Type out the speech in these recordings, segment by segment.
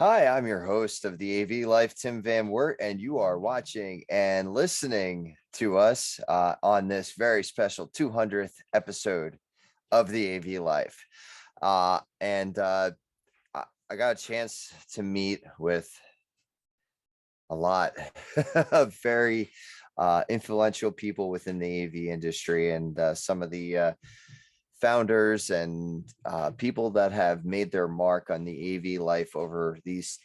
Hi, I'm your host of the AV Life, Tim Van Wert, and you are watching and listening to us on this very special 200th episode of the AV Life. I got a chance to meet with a lot of very influential people within the AV industry, and some of the founders and people that have made their mark on the AV life over these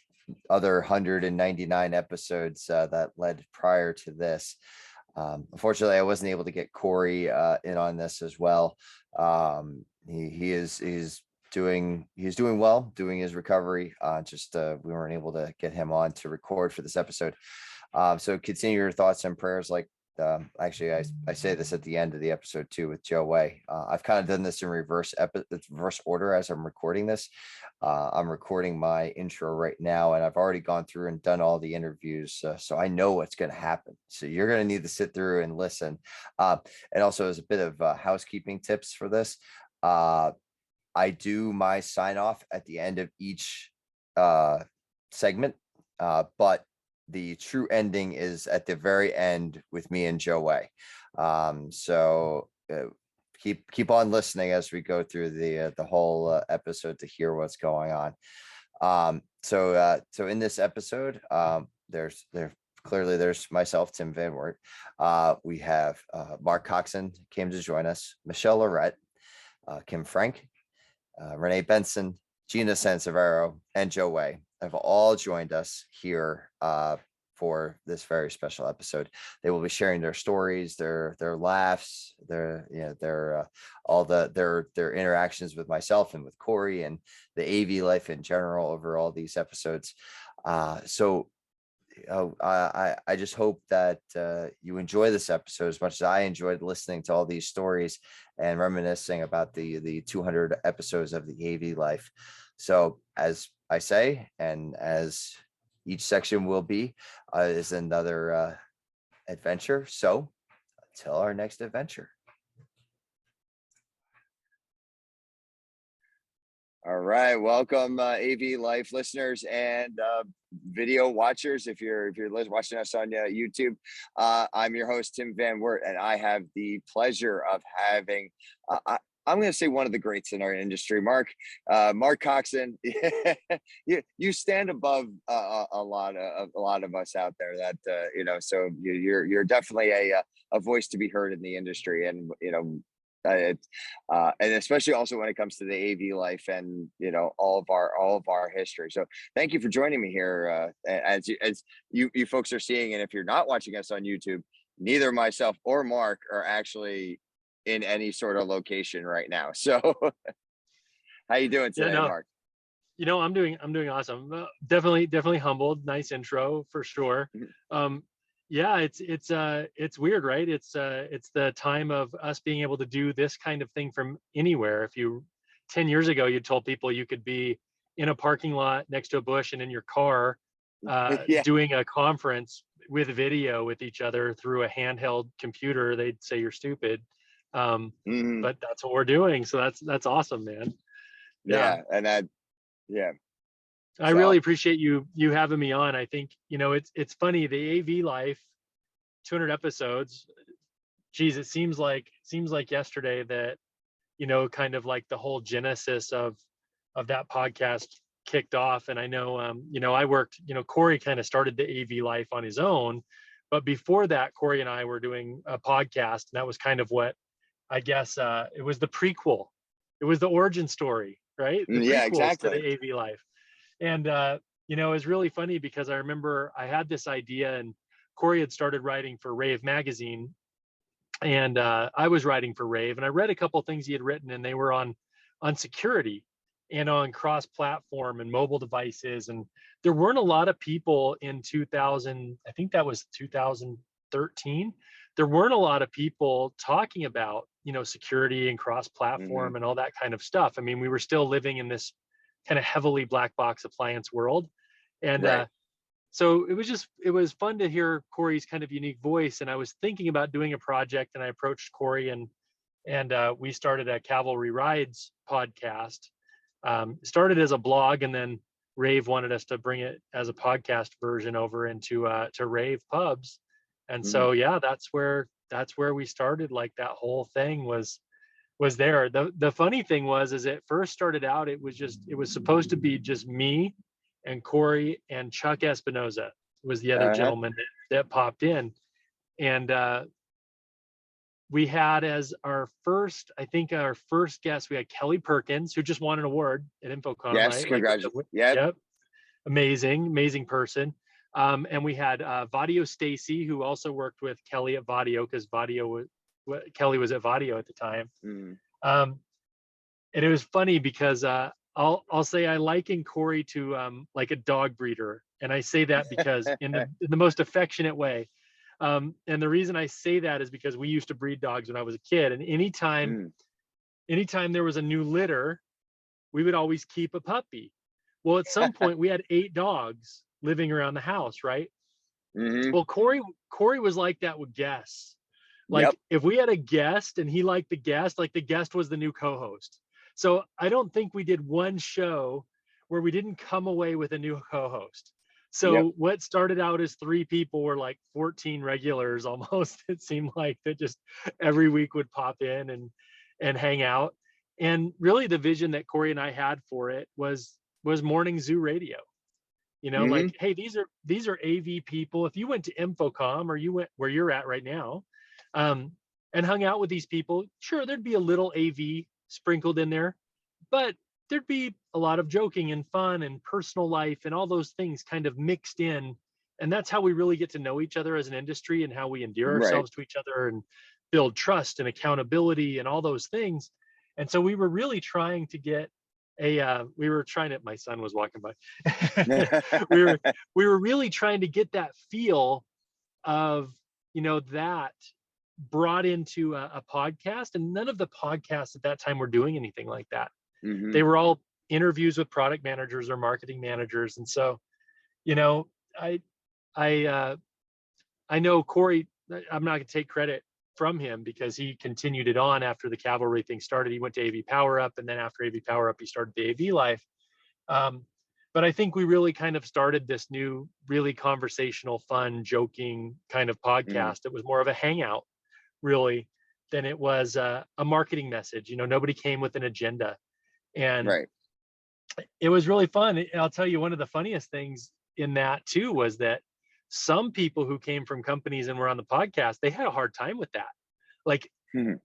other 199 episodes that led prior to this. Unfortunately, I wasn't able to get Corey in on this as well. He's doing well, doing his recovery. We weren't able to get him on to record for this episode. So continue your thoughts and prayers. Actually, I say this at the end of the episode too with Joe Way. I've kind of done this in reverse order as I'm recording this. I'm recording my intro right now, and I've already gone through and done all the interviews, so I know what's going to happen. So you're going to need to sit through and listen. And also, as a bit of housekeeping tips for this, I do my sign off at the end of each segment, but the true ending is at the very end with me and Joe Way. So keep on listening as we go through the whole episode to hear what's going on. So in this episode, there's myself, Tim Van Wert. We have Mark Coxon came to join us, Michelle Loret, Kym Frank, Renee Benson, Gina Sansivero, and Joe Way have all joined us here for this very special episode. They will be sharing their stories, their laughs, their interactions with myself and with Corey and the AV life in general over all these episodes. I just hope that you enjoy this episode as much as I enjoyed listening to all these stories and reminiscing about the 200 episodes of the AV life. So as I say, and as each section will be, is another adventure. So until our next adventure. All right, welcome AV Life listeners and video watchers. If you're watching us on YouTube, I'm your host Tim Van Wert, and I have the pleasure of having I'm going to say one of the greats in our industry, Mark Coxon. You stand above a lot of us out there that so you're definitely a voice to be heard in the industry, and and especially also when it comes to the AV life and all of our history. So thank you for joining me here. As you folks are seeing, and if you're not watching us on YouTube, neither myself or Mark are actually in any sort of location right now. So how you doing today, Mark? I'm doing awesome. Definitely humbled. Nice intro for sure. Yeah, it's weird, right? It's the time of us being able to do this kind of thing from anywhere. If 10 years ago, you told people you could be in a parking lot next to a bush and in your car doing a conference with video with each other through a handheld computer, they'd say you're stupid. But that's what we're doing. So that's awesome, man. Yeah. I really appreciate you having me on. I think, it's funny, the AV life, 200 episodes. Geez, it seems like yesterday that, kind of like the whole genesis of that podcast kicked off. And I know, I worked, Corey kind of started the AV life on his own, but before that, Corey and I were doing a podcast, and that was kind of what, I guess, it was the prequel. It was the origin story, right? Yeah, exactly. To the AV life. And, it was really funny because I remember I had this idea, and Corey had started writing for Rave magazine, and I was writing for Rave, and I read a couple of things he had written, and they were on security and on cross-platform and mobile devices. And there weren't a lot of people in 2000, I think that was 2013. There weren't a lot of people talking about, security and cross-platform and all that kind of stuff. I mean, we were still living in this kind of heavily black box appliance world. And right. So it was fun to hear Corey's kind of unique voice. And I was thinking about doing a project, and I approached Corey, and we started a Cavalry Rides podcast. Started as a blog, and then Rave wanted us to bring it as a podcast version over into to Rave pubs. And so yeah, that's where we started. Like that whole thing was there. The funny thing was, is it first started out, it was supposed to be just me and Corey and Chuck Espinoza was the other gentleman that popped in. And we had as our first guest, we had Kelly Perkins, who just won an award at InfoCom, Yes, right? congratulations. Like, Yep. Amazing person. And we had Vadio Stacy, who also worked with Kelly at Vadio, because Kelly was at Vadio at the time. And it was funny because I'll say I liken Corey to like a dog breeder, and I say that because in the most affectionate way. And the reason I say that is because we used to breed dogs when I was a kid, and anytime there was a new litter, we would always keep a puppy. Well, at some point we had 8 dogs living around the house, right? Well, Corey was like that with guests. Like if we had a guest and he liked the guest, like the guest was the new co-host. So I don't think we did one show where we didn't come away with a new co-host. So what started out as 3 people were like 14 regulars almost. It seemed like that just every week would pop in and hang out. And really the vision that Corey and I had for it was morning zoo radio. You know, like, hey, these are AV people. If you went to InfoCom, or you went where you're at right now, and hung out with these people, sure, there'd be a little AV sprinkled in there, but there'd be a lot of joking and fun and personal life and all those things kind of mixed in. And that's how we really get to know each other as an industry, and how we endear ourselves to each other and build trust and accountability and all those things. And so we were really trying to get my son was walking by. we were really trying to get that feel of, you know, that brought into a podcast. And none of the podcasts at that time were doing anything like that. They were all interviews with product managers or marketing managers. And so, you know, I know Corey, I'm not going to take credit from him, because he continued it on after the Cavalry thing started. He went to AV Power Up, and then after AV Power Up, he started the AV Life. But I think we really kind of started this new, really conversational, fun, joking kind of podcast. It was more of a hangout, really, than it was a marketing message. You know, nobody came with an agenda. And it was really fun. I'll tell you, one of the funniest things in that too was that some people who came from companies and were on the podcast, they had a hard time with that. Like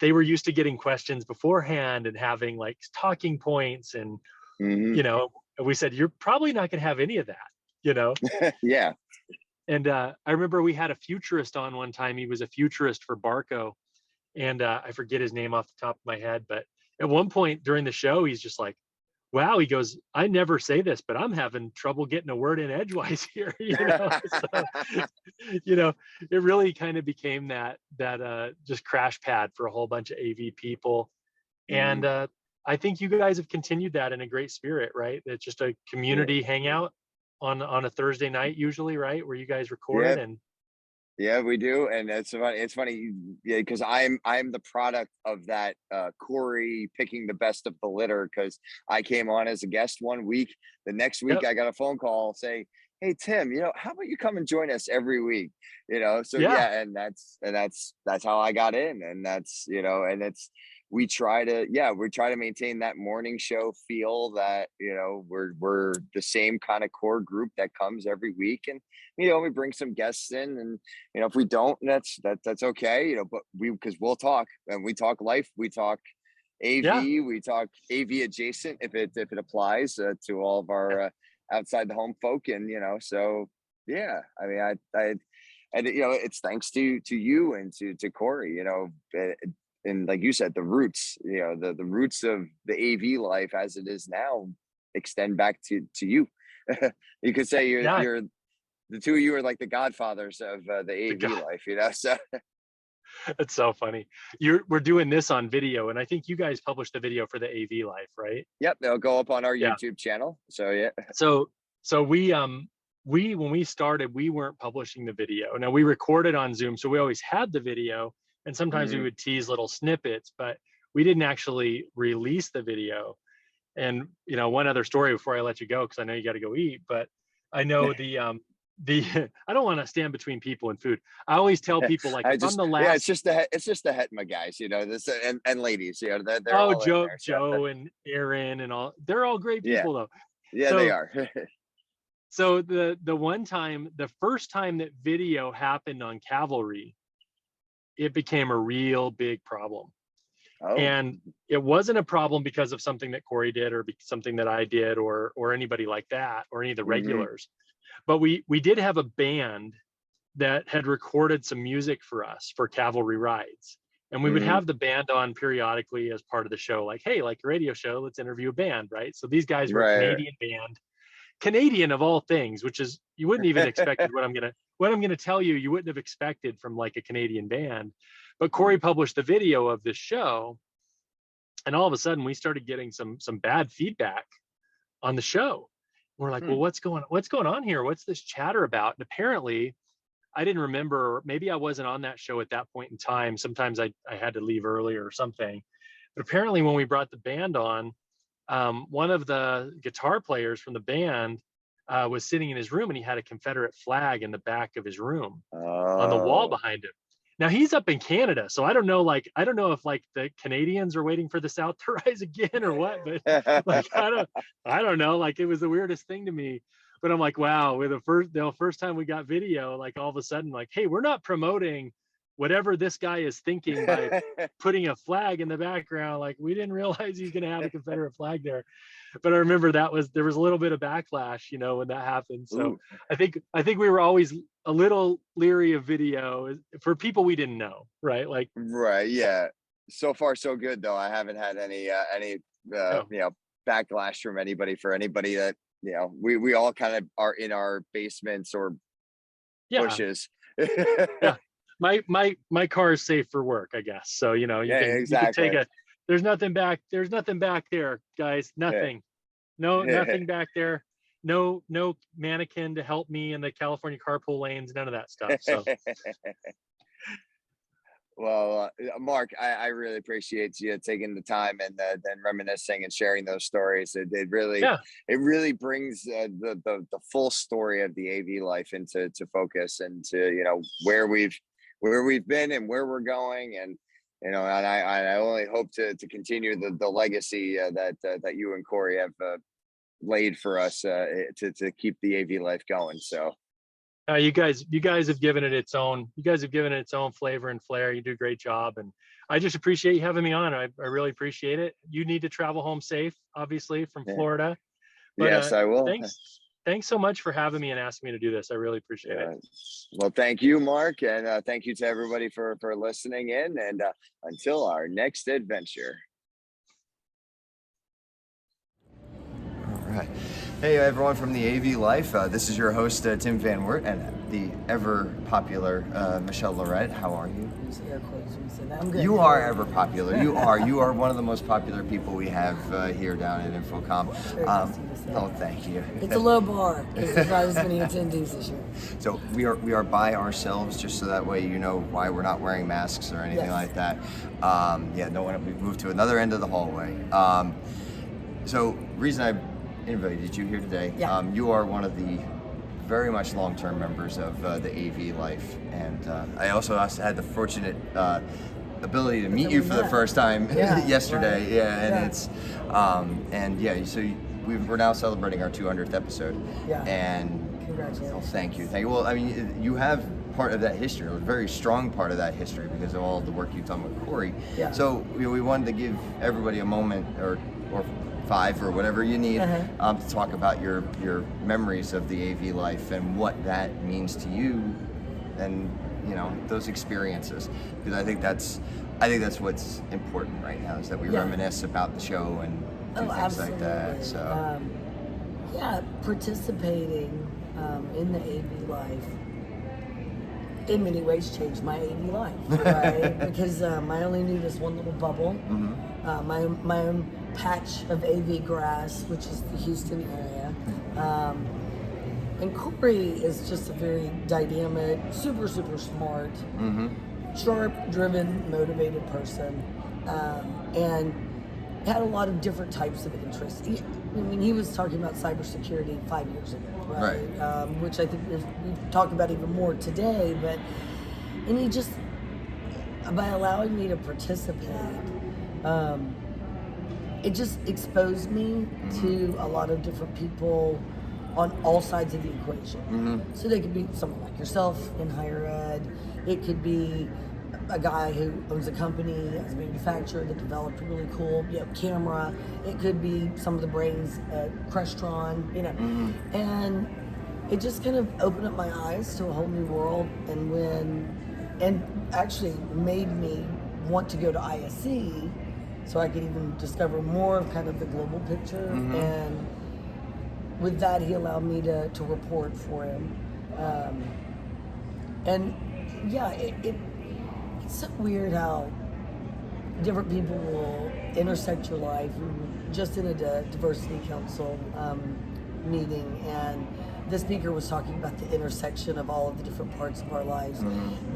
they were used to getting questions beforehand and having like talking points, and you know, we said, you're probably not going to have any of that, you know? And I remember we had a futurist on one time. He was a futurist for Barco, and I forget his name off the top of my head, but at one point during the show, he's just like, wow, he goes, I never say this, but I'm having trouble getting a word in edgewise here. You know, so, you know, it really kind of became that just crash pad for a whole bunch of AV people. And I think you guys have continued that in a great spirit, right? It's just a community hangout on a Thursday night, usually, right? Where you guys record and yeah, we do. And it's funny, because I'm the product of that Corey picking the best of the litter, because I came on as a guest one week. The next week I got a phone call saying, hey Tim, you know, how about you come and join us every week? You know, so and that's how I got in. And that's, you know, and we try to maintain that morning show feel, that, you know, we're the same kind of core group that comes every week. And, you know, we bring some guests in, and, you know, if we don't, that's okay, you know, but because we'll talk, and we talk life, we talk AV, we talk AV adjacent, if it applies to all of our outside the home folk. And, you know, so yeah, I mean, I you know, it's thanks to you and to Corey, you know, and like you said, the roots, you know, the roots of the AV life as it is now extend back to you. You could say you're the two of you are like the godfathers of the AV life, you know. So it's so funny. We're doing this on video, and I think you guys published the video for the AV life, right? Yep, they'll go up on our YouTube channel. So yeah. So we when we started, we weren't publishing the video. Now we recorded on Zoom, so we always had the video. And sometimes we would tease little snippets, but we didn't actually release the video. And one other story before I let you go, because I know you got to go eat, but I know the I don't want to stand between people and food. I always tell people, like, if I'm the last, it's just the Hetma guys, this and ladies, they're oh, all in there. So Joe and Aaron and all, they're all great yeah, people though. yeah, they So are. so the first time that video happened on Cavalry, it became a real big problem. Oh, And it wasn't a problem because of something that Corey did or something that I did or anybody like that or any of the regulars. But we did have a band that had recorded some music for us for Cavalry rides. And we would have the band on periodically as part of the show, like, hey, like a radio show, let's interview a band, right? So these guys were a Canadian band, Canadian of all things, which is, you wouldn't even expected what I'm gonna tell you, you wouldn't have expected from like a Canadian band. But Corey published the video of this show, and all of a sudden we started getting some bad feedback on the show. We're like, well, what's going on here? What's this chatter about? And apparently, I didn't remember, maybe I wasn't on that show at that point in time. Sometimes I had to leave earlier or something. But apparently when we brought the band on, one of the guitar players from the band was sitting in his room, and he had a Confederate flag in the back of his room on the wall behind him. Now he's up in Canada, so I don't know if like the Canadians are waiting for the South to rise again or what, but like I don't know. Like, it was the weirdest thing to me. But I'm like, wow, with the first time we got video, like all of a sudden, like, hey, we're not promoting whatever this guy is thinking by putting a flag in the background. Like, we didn't realize he's gonna have a Confederate flag there. But I remember there was a little bit of backlash, when that happened. So ooh. I think we were always a little leery of video for people we didn't know, right? Like, right, yeah. So far, so good though. I haven't had any backlash from anybody that we all kind of are in our basements or bushes. Yeah. My car is safe for work, I guess. So you can take there's nothing back there, guys. Nothing. No, nothing back there. No mannequin to help me in the California carpool lanes, none of that stuff. So well, Mark, I really appreciate you taking the time and then reminiscing and sharing those stories. It really brings the full story of the AV life into focus, and to where we've been and where we're going, and and I only hope to continue the legacy that you and Corey have laid for us to keep the AV life going. So you guys have given it its own flavor and flair. You do a great job, and I just appreciate you having me on. I really appreciate it. You need to travel home safe, obviously, from Florida. But, yes, I will. Thanks so much for having me and asking me to do this. I really appreciate it. Well, thank you, Mark, and thank you to everybody for listening in, and until our next adventure. All right. Hey, everyone from the AV Life. This is your host, Tim Van Wert, and the ever popular Michelle Loret. How are you? I'm good. You are ever popular. You are one of the most popular people we have here down at Infocom. Oh, thank you. It's a low bar because there's not as many attendees this year. So we are by ourselves, just so that way you know why we're not wearing masks or anything like that. We've moved to another end of the hallway. So reason I invited you here today, you are one of the very much long-term members of the AV Life, and I also had the fortunate ability to meet you for the first time yesterday. Right. And it's so we're now celebrating our 200th episode. And congratulations. Thank you. Well, I mean, you have part of that history, a very strong part of that history, because of all the work you've done with Corey. So we wanted to give everybody a moment or 5 or whatever you need to talk about your memories of the AV life and what that means to you, and those experiences, because I think that's what's important right now, is that we reminisce about the show and do things absolutely. Like that. So participating in the AV life in many ways changed my AV life, right? Because I only knew this one little bubble, my own patch of AV grass, which is the Houston area. And Corey is just a very dynamic, super, super smart, sharp, driven, motivated person. And had a lot of different types of interests. I mean, he was talking about cybersecurity 5 years ago, right? Which I think we talk about even more today. And he just, by allowing me to participate, it just exposed me to a lot of different people on all sides of the equation. So they could be someone like yourself in higher ed. It could be a guy who owns a company as a manufacturer that developed a really cool, camera. It could be some of the brains at Crestron, and it just kind of opened up my eyes to a whole new world, and actually made me want to go to ISC so I could even discover more of kind of the global picture. And with that, he allowed me to report for him. And yeah, it's so weird how different people will intersect your life. We were just in a diversity council meeting, and the speaker was talking about the intersection of all of the different parts of our lives.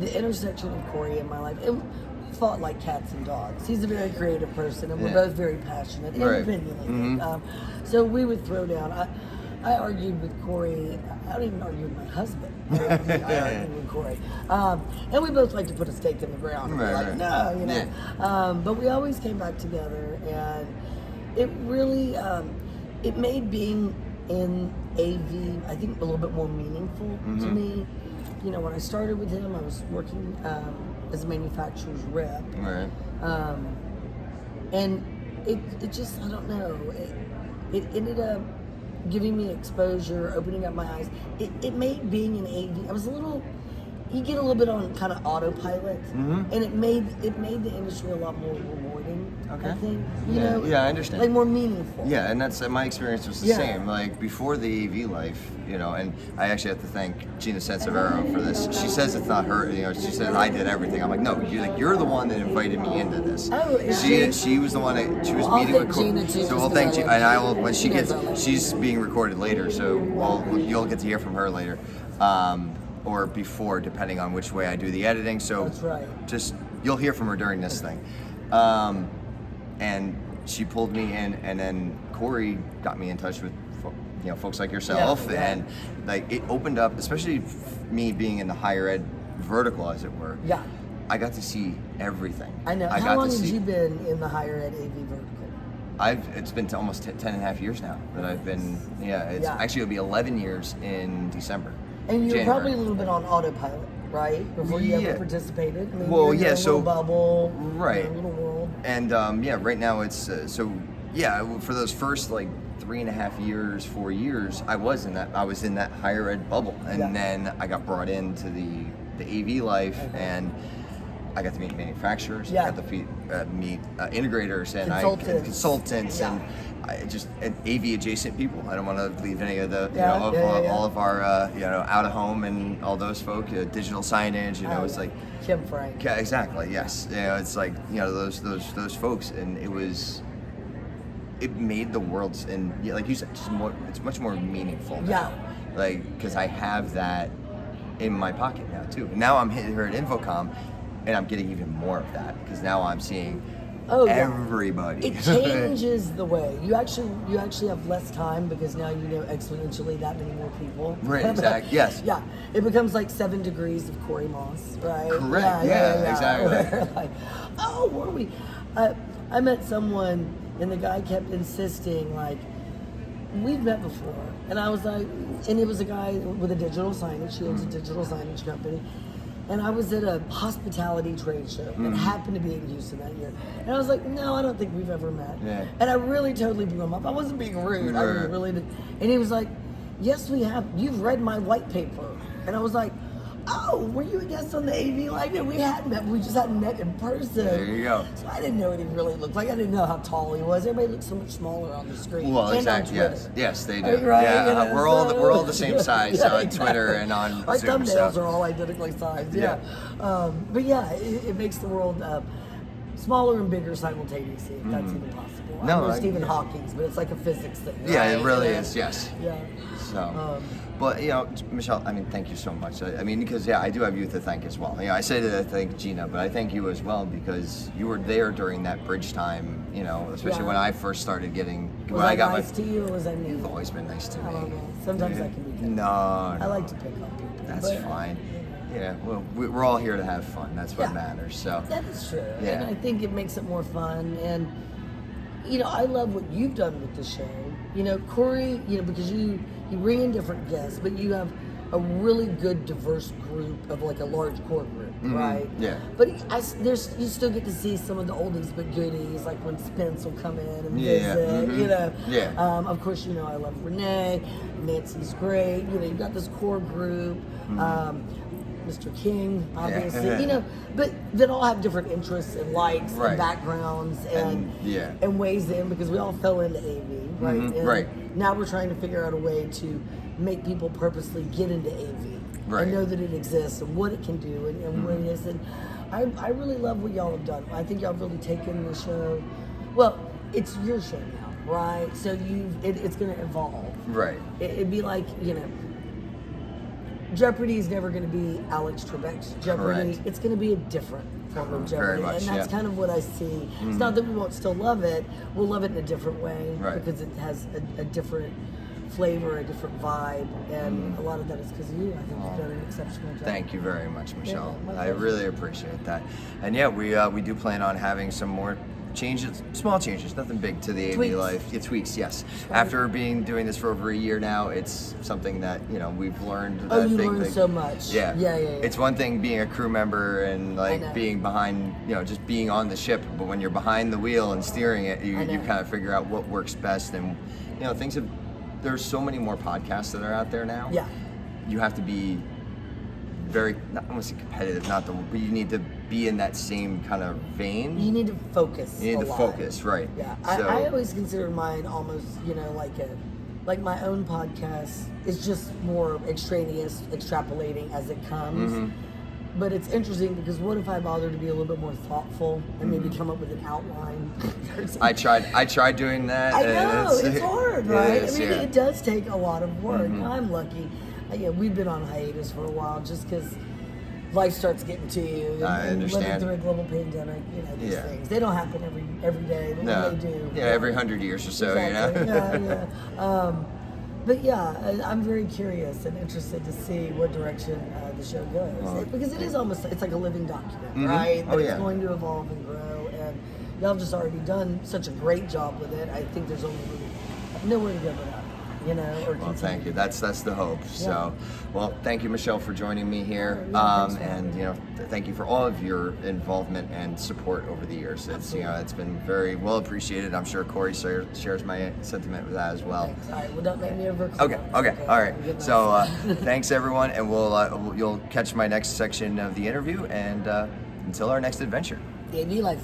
The intersection of Corey in my life, and we fought like cats and dogs. He's a very creative person, and we're both very passionate, independently. So we would throw down. I argued with Corey. I don't even argue with my husband. I argued with Corey. And we both like to put a stake in the ground. And we're like, no, But we always came back together, and it really, it made being in AV, I think, a little bit more meaningful to me. When I started with him, I was working as a manufacturer's rep. And it just, I don't know, it ended up giving me exposure, opening up my eyes. It made being an AV, you get a little bit on kind of autopilot, and it made the industry a lot more rewarding. I think, I understand. Like more meaningful. Yeah, and that's my experience was the same. Like before the AV life, and I actually have to thank Gina Sansivero for this. She says it's not her. She says I did everything. I'm like, no, you're the one that invited me into this. Oh, she was the one that she was meeting with Gina too. So we'll thank you, and I will when she's being recorded later, so you'll get to hear from her later. Or before, depending on which way I do the editing. So that's right. Just you'll hear from her during this thing. And she pulled me in, and then Corey got me in touch with folks like yourself, and like it opened up, especially me being in the higher ed vertical, as it were. Yeah. I got to see everything. I know. How long have you been in the higher ed AV vertical? It's been almost 10 and a half years now that I've been. Actually it'll be 11 years in December. And you're January. Probably a little bit on autopilot, right? Before you ever participated. I mean, well, you're in a little bubble, right? A little world. And right now it's for those first like 3.5 years, 4 years, I was in that higher ed bubble, and then I got brought into the AV life, and I got to meet manufacturers, I got to meet integrators and consultants, and AV adjacent people. I don't want to leave any of the all of our out of home and all those folk, digital signage. It's like Kym Frank. Yeah, exactly. Yes, it's like those folks, and it made the world, and like you said, it's much more meaningful now. Like because I have that in my pocket now too. Now I'm here at Infocom, and I'm getting even more of that because now I'm seeing everybody. It changes the way you actually have less time because now exponentially that many more people. Right. Exactly. Yes. Yeah. It becomes like 7 degrees of Corey Moss, right? Correct. Yeah. Exactly. Like, were we? I met someone, and the guy kept insisting, like, we've met before, and I was like, and it was a guy with a digital signage. He owns a digital signage company. And I was at a hospitality trade show that happened to be in Houston that year. And I was like, no, I don't think we've ever met. Yeah. And I really totally blew him up. I wasn't being rude. I really did. And he was like, yes, we have. You've read my white paper. And I was like, oh, were you a guest on the AV Live? We hadn't met. We just hadn't met in person. There you go. So I didn't know what he really looked like. I didn't know how tall he was. Everybody looks so much smaller on the screen. Well, exactly. Yes, they do. Right? Yeah, we're all the same size on Twitter and on our Zoom. Our thumbnails are all identically sized. Yeah. But it makes the world smaller and bigger simultaneously. If that's even possible. No, I know Stephen Hawking's, but it's like a physics thing. Right? Yeah, it really is. Yes. Yeah. So, But, Michelle, I mean, thank you so much. I mean, because, I do have you to thank as well. I say that I thank Gina, but I thank you as well because you were there during that bridge time, especially when I first started getting... Was I got nice to you or was I mean? You've always been nice to me. I don't know. Sometimes I can be good. No. I like to pick on people. That's fine. Yeah, well, we're all here to have fun. That's what matters. So that is true. Yeah. And I think it makes it more fun. And, I love what you've done with the show. Corey, because you bring in different guests, but you have a really good diverse group of like a large core group, right? Yeah. But you still get to see some of the oldies but goodies, like when Spence will come in and visit, Yeah. Of course, I love Renee. Nancy's great. You've got this core group. Mr. King, obviously, but that all have different interests and likes and backgrounds and ways in because we all fell into AV, right? And now we're trying to figure out a way to make people purposely get into AV and know that it exists and what it can do and what it is. And I really love what y'all have done. I think y'all have really taken the show. Well, it's your show now, right? So it's going to evolve. Right. It'd be like, Jeopardy is never going to be Alex Trebek's Jeopardy. Correct. It's going to be a different form of Jeopardy. Very much, and that's kind of what I see. It's not that we won't still love it. We'll love it in a different way because it has a different flavor, a different vibe. And a lot of that is because of you. I think you've done an exceptional job. Thank you very much, Michelle. Yeah, I really appreciate that. And we do plan on having some more changes, small changes, nothing big to the AV life. Yeah, tweaks, yes. Right. After doing this for over a year now, it's something that we've learned. You learned so much. Yeah. Yeah. It's one thing being a crew member and being behind, just being on the ship, but when you're behind the wheel and steering it, you kind of figure out what works best. And there's so many more podcasts that are out there now. Yeah. You have to be very, not I want to say competitive, but you need to be in that same kind of vein. You need to focus. You need to focus, right? Yeah, so, I always consider mine almost, like my own podcast is just more extraneous, extrapolating as it comes. But it's interesting because what if I bothered to be a little bit more thoughtful and maybe come up with an outline? I tried doing that. I know it's hard, right? It does take a lot of work. I'm lucky. We've been on hiatus for a while just because life starts getting to you. And, I understand. Living through a global pandemic, these things. They don't happen every day, but when they do. Yeah, every 100 years or so, exactly. Yeah. But I'm very curious and interested to see what direction the show goes. Because it is it's like a living document, right? It's going to evolve and grow. And y'all have just already done such a great job with it. I think there's only nowhere to go but up. Well, thank you. That's the hope. Yeah. So, well, thank you, Michelle, for joining me here. And thank you for all of your involvement and support over the years. It's been very well appreciated. I'm sure Corey shares my sentiment with that as well. Thanks. All right. Well, don't make me ever. Okay. All right. So, thanks everyone, and you'll catch my next section of the interview. And until our next adventure. AV life.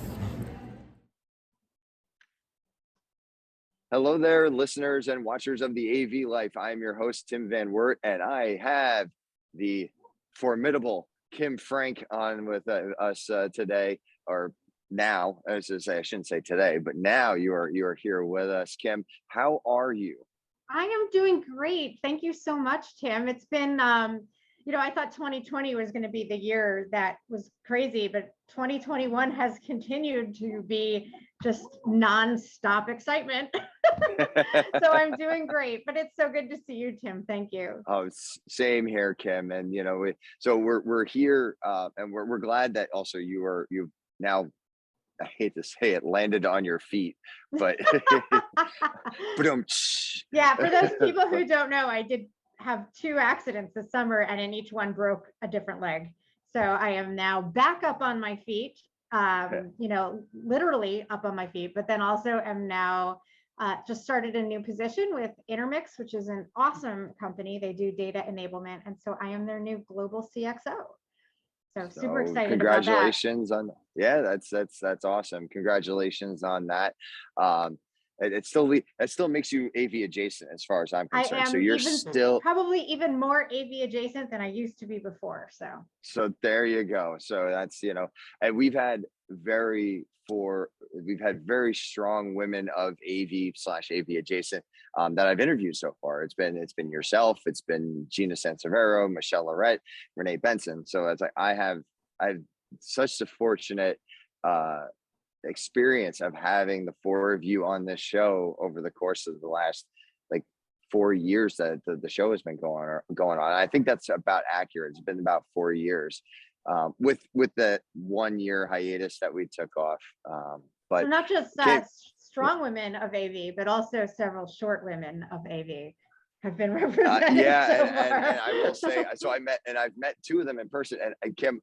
Hello there, listeners and watchers of the AV Life. I am your host, Tim Van Wert, and I have the formidable Kym Frank on with us today, or now. I shouldn't say today, but now you are here with us. Kym, how are you? I am doing great. Thank you so much, Tim. It's been, I thought 2020 was going to be the year that was crazy, but 2021 has continued to be just nonstop excitement. So I'm doing great, but it's so good to see you, Tim. Thank you. Oh, same here, Kym. And we're here, and we're glad that also you've now, I hate to say it, landed on your feet, but yeah. For those people who don't know, I did have 2 accidents this summer, and in each one broke a different leg. So I am now back up on my feet. Literally up on my feet, but then also am now just started a new position with Intermix, which is an awesome company. They do data enablement. And so I am their new global CXO. So super excited. Congratulations on, that's awesome. Congratulations on that. it still makes you AV adjacent as far as I'm I concerned. So am you're even still probably even more AV adjacent than I used to be before. so there you go. So that's, and we've had very strong women of AV/AV adjacent that I've interviewed so far. It's been yourself, it's been Gina Sansivero, Michelle Loret, Renee Benson. So it's like I've such a fortunate experience of having the four of you on this show over the course of the last like 4 years that the show has been going on. I think that's about accurate. It's been about 4 years, with the 1 year hiatus that we took off. But so not just strong women of AV, but also several short women of AV have been represented. And I will say, so I've met two of them in person, and Kym,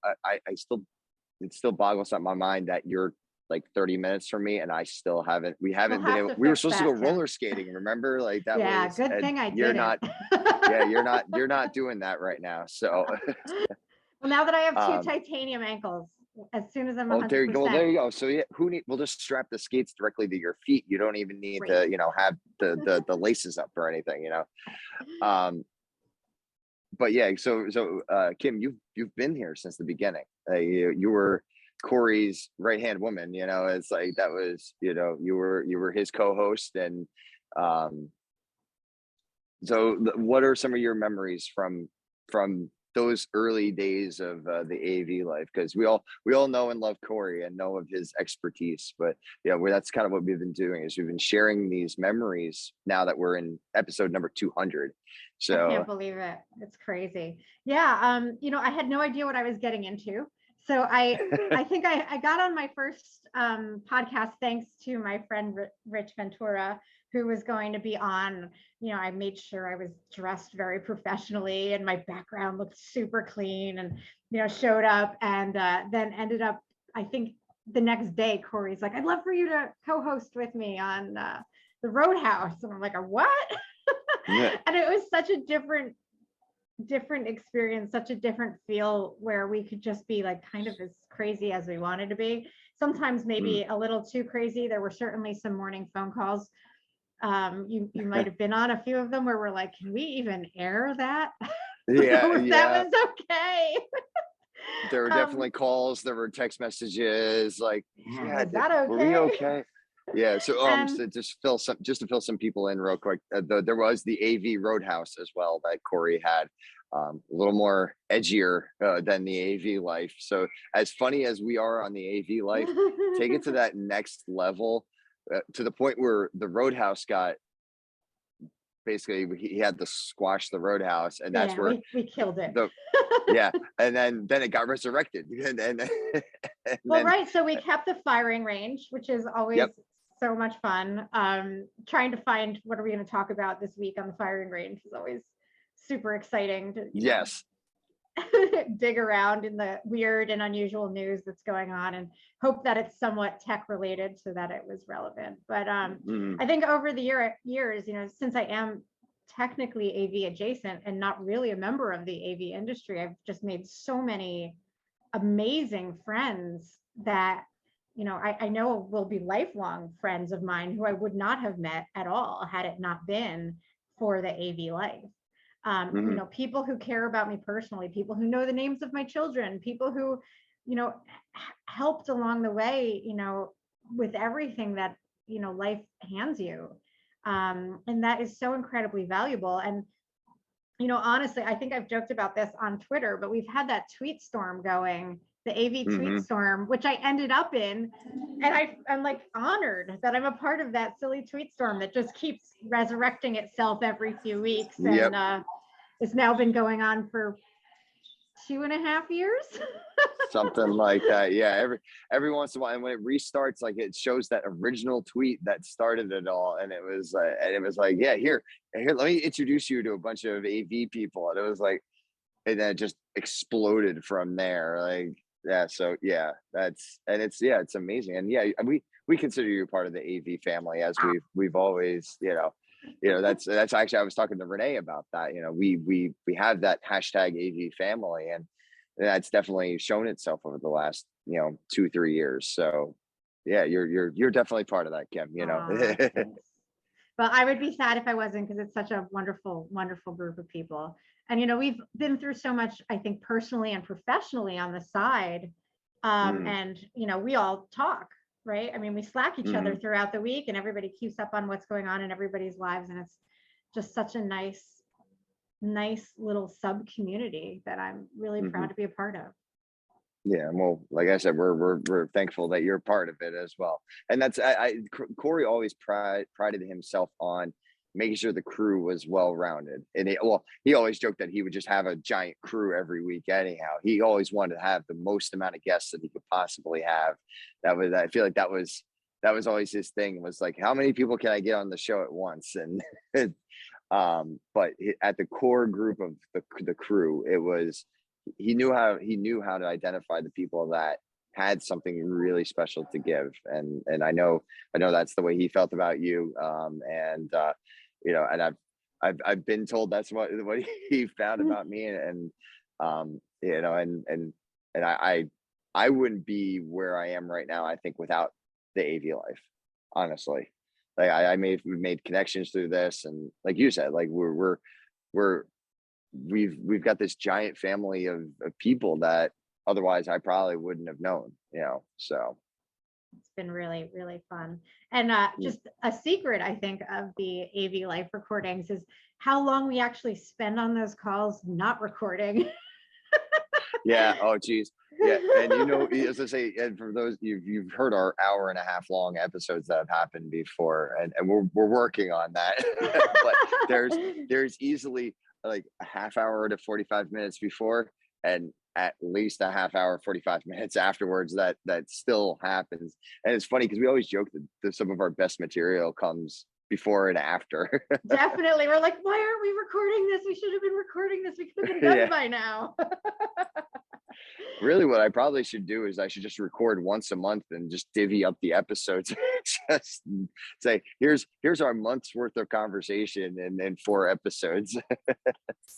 it still boggles up my mind that you're like 30 minutes from me and we haven't been able, we were supposed to go roller skating, remember? Like that was good thing I you're didn't. not you're not doing that right now. So well, now that I have two titanium ankles, as soon as I'm 100%. There you go. So yeah, we'll just strap the skates directly to your feet. You don't even need to, have the laces up or anything, but yeah, so Kym, you've been here since the beginning. You were Corey's right-hand woman, it's like that was, you were his co-host. And so what are some of your memories from those early days of the AV life? Because we all know and love Corey and know of his expertise, but that's kind of what we've been doing, is we've been sharing these memories now that we're in episode number 200. So I can't believe it. It's crazy. Yeah. I had no idea what I was getting into. So I think I got on my first podcast thanks to my friend Rich Ventura, who was going to be on. I made sure I was dressed very professionally and my background looked super clean, and showed up, and then ended up, I think the next day, Corey's like, I'd love for you to co-host with me on the Roadhouse. And I'm like, a what? Yeah. And it was such a different experience, such a different feel, where we could just be like kind of as crazy as we wanted to be. Sometimes maybe a little too crazy. There were certainly some morning phone calls. You might have been on a few of them where we're like, can we even air that? Yeah, that was okay. There were definitely calls. There were text messages. Like, is that okay? Were we okay? Yeah. So, And- to fill some people in real quick. There was the AV Roadhouse as well that Corey had, a little more edgier than the AV life. So, as funny as we are on the AV life, take it to that next level, to the point where the Roadhouse got. Basically, he had to squash the Roadhouse, and that's where we killed it. And then it got resurrected. and Right. So we kept the firing range, which is always so much fun. Trying to find what are we going to talk about this week on the firing range is always super exciting to dig around in the weird and unusual news that's going on, and hope that it's somewhat tech related so that it was relevant. But I think over the years, since I am technically AV adjacent and not really a member of the AV industry, I've just made so many amazing friends that I know will be lifelong friends of mine who I would not have met at all had it not been for the AV life. People who care about me personally, people who know the names of my children, people who, helped along the way, with everything that, life hands you. And that is so incredibly valuable. And, honestly, I think I've joked about this on Twitter, but we've had that tweet storm going, the AV tweet storm, which I ended up in. And I'm like honored that I'm a part of that silly tweet storm that just keeps resurrecting itself every few weeks. And it's now been going on for 2.5 years. Something like that. Yeah. Every once in a while, and when it restarts, like it shows that original tweet that started it all. And it was like, yeah, here, let me introduce you to a bunch of AV people. And it was like, and then it just exploded from there. Like, yeah. So yeah, it's amazing. And yeah, we consider you part of the AV family, as we've always, that's actually, I was talking to Renee about that. We have that hashtag AV family, and that's definitely shown itself over the last 2-3 years. So yeah, you're definitely part of that, Kym, you know. Aw, thanks. Well, I would be sad if I wasn't, because it's such a wonderful, wonderful group of people. And, we've been through so much, I think, personally and professionally on the side. And, we all talk, right? I mean, we Slack each other throughout the week, and everybody keeps up on what's going on in everybody's lives. And it's just such a nice little sub community that I'm really proud to be a part of. Yeah, well, like I said, we're thankful that you're part of it as well. And that's Corey always prided himself on making sure the crew was well rounded. And he always joked that he would just have a giant crew every week anyhow. He always wanted to have the most amount of guests that he could possibly have. I feel like that was always his thing, was like, how many people can I get on the show at once? And but at the core group of the crew, it was, he knew how to identify the people that had something really special to give. And I know that's the way he felt about you. And I've been told that's what he found about me. And I wouldn't be where I am right now, I think, without the AV life, honestly. Like we've made connections through this, and like you said, like we've got this giant family of people that otherwise I probably wouldn't have known, so it's been really, really fun. And just a secret, I think, of the AV Life recordings is how long we actually spend on those calls not recording. Yeah. Oh, geez. Yeah. And as I say, and for those you've heard our hour and a half long episodes that have happened before, and we're working on that. But there's easily like a half hour to 45 minutes before, and at least a half hour, 45 minutes afterwards that still happens. And it's funny because we always joke that some of our best material comes before and after. Definitely. We're like, why aren't we recording this? We should have been recording this. We could have been done by now. Really, what I probably should do is I should just record once a month and just divvy up the episodes. Just say, here's our month's worth of conversation in 4 episodes.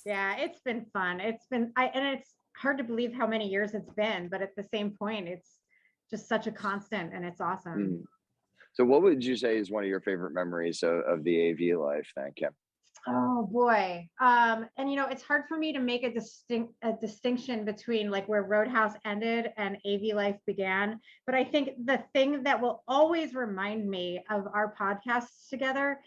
Yeah, it's been fun. And it's hard to believe how many years it's been, but at the same point, it's just such a constant, and it's awesome. So what would you say is one of your favorite memories of the AV life then, Kym? Oh boy. And it's hard for me to make a distinction between like where Roadhouse ended and AV Life began. But I think the thing that will always remind me of our podcasts together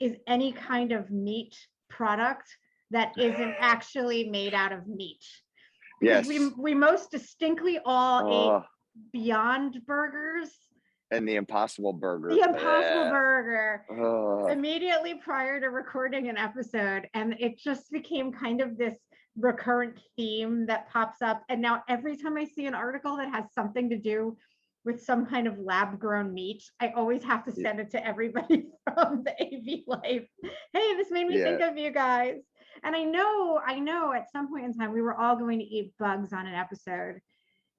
is any kind of meat product that isn't actually made out of meat. Because we most distinctly all ate Beyond Burgers. And the Impossible Burger. The Impossible Burger. Immediately prior to recording an episode. And it just became kind of this recurrent theme that pops up. And now every time I see an article that has something to do with some kind of lab-grown meat, I always have to send it to everybody from the AV Life. Hey, this made me think of you guys. And I know at some point in time, we were all going to eat bugs on an episode.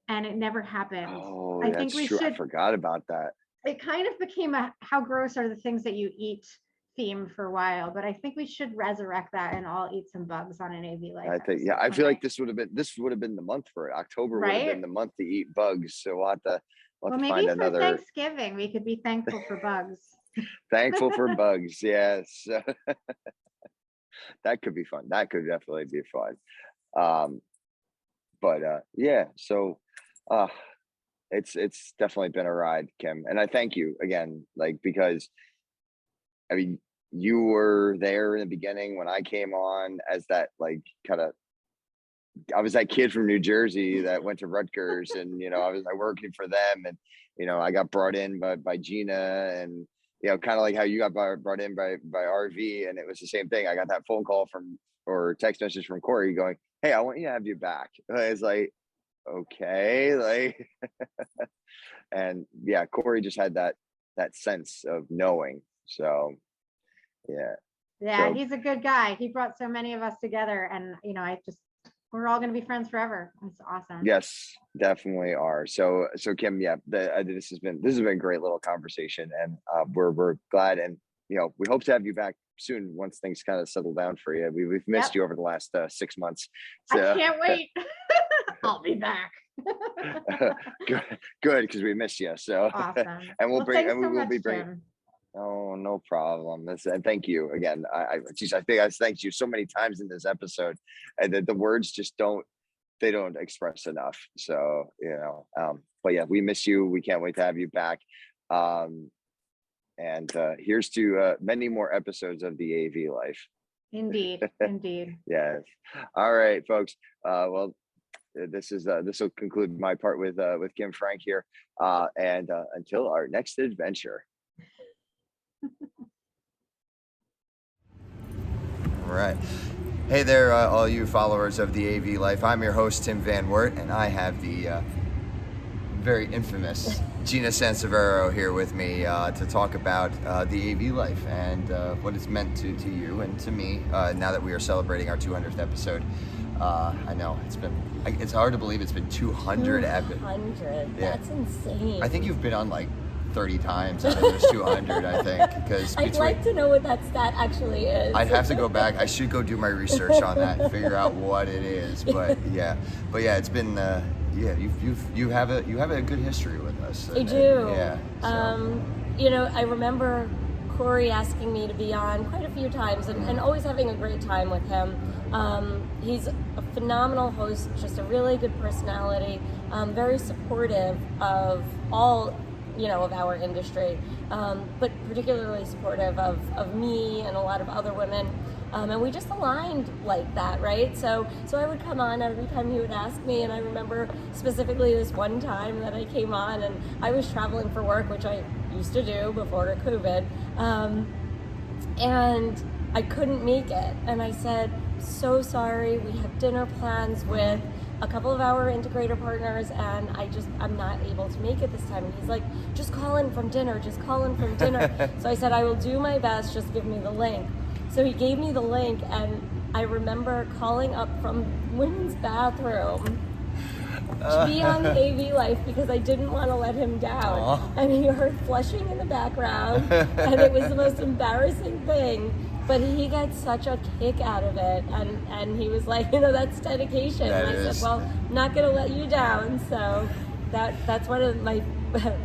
And it never happened. Oh, that's true. I forgot about that. It kind of became how gross are the things that you eat theme for a while, but I think we should resurrect that and all eat some bugs on an AV Life. I think, I feel like this would have been the month for it. October would have been the month to eat bugs. So we'll have to maybe find for another. Thanksgiving, we could be thankful for bugs. Thankful for bugs, yes. That could be fun. That could definitely be fun. So it's definitely been a ride, Kym, and I thank you again, like, because I mean, you were there in the beginning when I came on as that, like, I was that kid from New Jersey that went to Rutgers, and I was working for them, and I got brought in by Gina, and kind of like how you got brought in by RV, and it was the same thing. I got that phone call or text message from Corey going, "Hey, I want you to have you back." I was like, okay, like, and yeah, Corey just had that sense of knowing. So so, he's a good guy. He brought so many of us together, and we're all going to be friends forever. It's awesome. Yes, definitely are. So Kym, this has been a great little conversation, and we're glad, and we hope to have you back soon once things kind of settle down for you. We've missed you over the last 6 months. So. I can't wait. I'll be back. Good, because we missed you. So, Awesome. and Well, thanks we so will much, be bringing. Jim. Oh, no problem. And thank you again. Geez, I think I thanked you so many times in this episode, and that the words just don't express enough. So, but yeah, we miss you. We can't wait to have you back. And here's to many more episodes of the AV life. Indeed. Indeed. Yes. All right, folks. Well, this will conclude my part with Kym Frank here. And until our next adventure. All right. Hey there, all you followers of the AV life. I'm your host, Tim Van Wert, and I have the very infamous Gina Sansivero here with me to talk about the AV life and what it's meant to you and to me now that we are celebrating our 200th episode. I know it's hard to believe it's been 200 episodes. 200. That's insane. I think you've been on like 30 times out of those 200, I think. Because I'd like to know what that stat actually is. I'd have to go back. I should go do my research on that and figure out what it is. But yeah, it's been you have a good history with us. I do. Yeah. So. I remember Corey asking me to be on quite a few times and always having a great time with him. He's a phenomenal host, just a really good personality, very supportive of all of our industry, but particularly supportive of me and a lot of other women. And we just aligned like that, right? So I would come on every time he would ask me, and I remember specifically this one time that I came on and I was traveling for work, which I used to do before COVID, and I couldn't make it. And I said, so sorry, we have dinner plans with a couple of our integrator partners, and I'm not able to make it this time. And he's like, just call in from dinner. So I said, I will do my best, just give me the link. So he gave me the link, and I remember calling up from women's bathroom to be on the AV life because I didn't want to let him down. Aww. And he heard flushing in the background, and it was the most embarrassing thing. But he got such a kick out of it, and he was like, that's dedication. That and I is. said, well, I'm not going to let you down. So that's one of my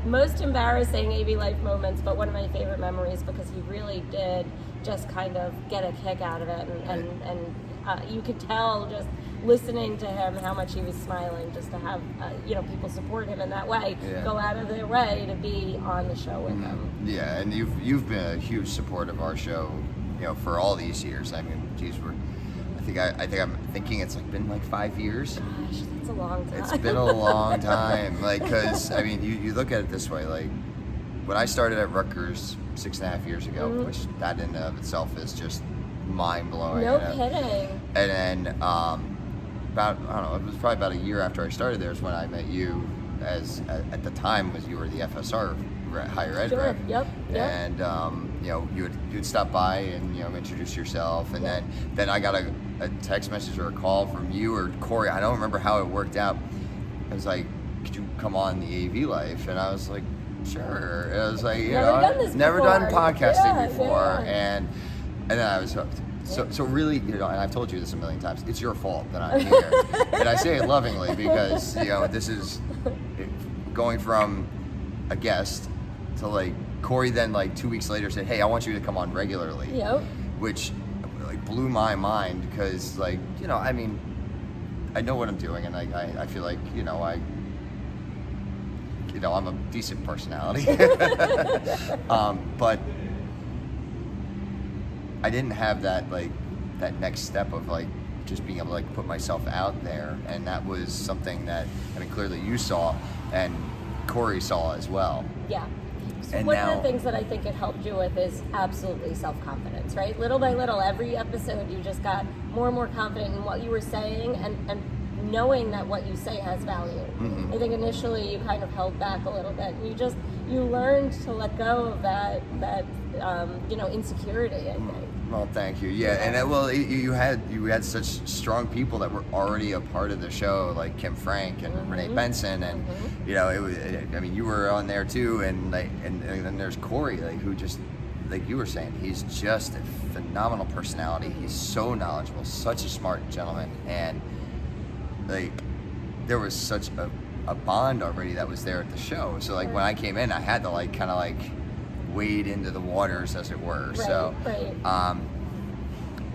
most embarrassing AV life moments, but one of my favorite memories because he really did just kind of get a kick out of it, and you could tell just listening to him how much he was smiling just to have people support him in that way, go out of their way to be on the show with him. Yeah, and you've been a huge support of our show, for all these years. I mean, geez, I think I'm thinking it's been 5 years. Gosh, that's a long time. It's been a long time, because I mean, you look at it this way, when I started at Rutgers 6.5 years ago, which that in and of itself is just mind blowing. No kidding. And then about, I don't know, it was probably about a year after I started there is when I met you at the time you were the FSR higher ed rep. Yep. And you'd stop by and introduce yourself, and then I got a text message or a call from you or Corey. I don't remember how it worked out. It was like, could you come on the AV life? And I was like, sure. It was like, never done podcasting before. And then I was hooked. So really, and I've told you this a million times, it's your fault that I'm here. And I say it lovingly because, this is going from a guest to Corey then 2 weeks later said, hey, I want you to come on regularly. Yep. Which blew my mind because I mean, I know what I'm doing, and I feel like, I'm a decent personality. But I didn't have that that next step of just being able to put myself out there, and that was something that clearly you saw and Corey saw as well. Yeah. So And one now, of the things that I think it helped you with is absolutely self-confidence, right? Little by little, every episode, you just got more and more confident in what you were saying and knowing that what you say has value. Mm-hmm. I think initially you kind of held back a little bit. You learned to let go of that insecurity, I think. Well, thank you. Yeah, and you had such strong people that were already a part of the show, like Kym Frank and Renee Benson, and it was. I mean, you were on there too, and then there's Corey, who just, you were saying, he's just a phenomenal personality. He's so knowledgeable, such a smart gentleman, and there was such a bond already that was there at the show. So like when I came in, I had to like kind of like wade into the waters, as it were.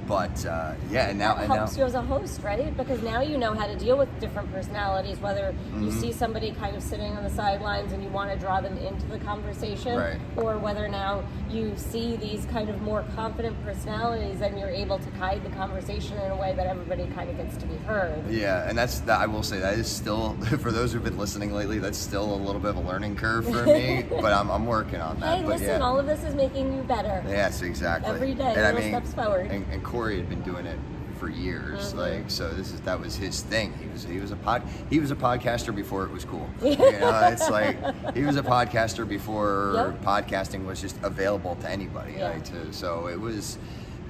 But yeah, and now helps you as a host, right? Because now you know how to deal with different personalities. Whether you see somebody kind of sitting on the sidelines and you want to draw them into the conversation, or whether now you see these kind of more confident personalities and you're able to guide the conversation in a way that everybody kind of gets to be heard. Yeah, and that's I will say that is still, for those who've been listening lately, that's still a little bit of a learning curve for me. But I'm working on that. Hey, but listen, all of this is making you better. Yes, exactly. Every day, and little steps forward. And Corey had been doing it for years, like, so that was his thing. He was a podcaster before it was cool. You know, it's like he was a podcaster before podcasting was just available to anybody. Like, so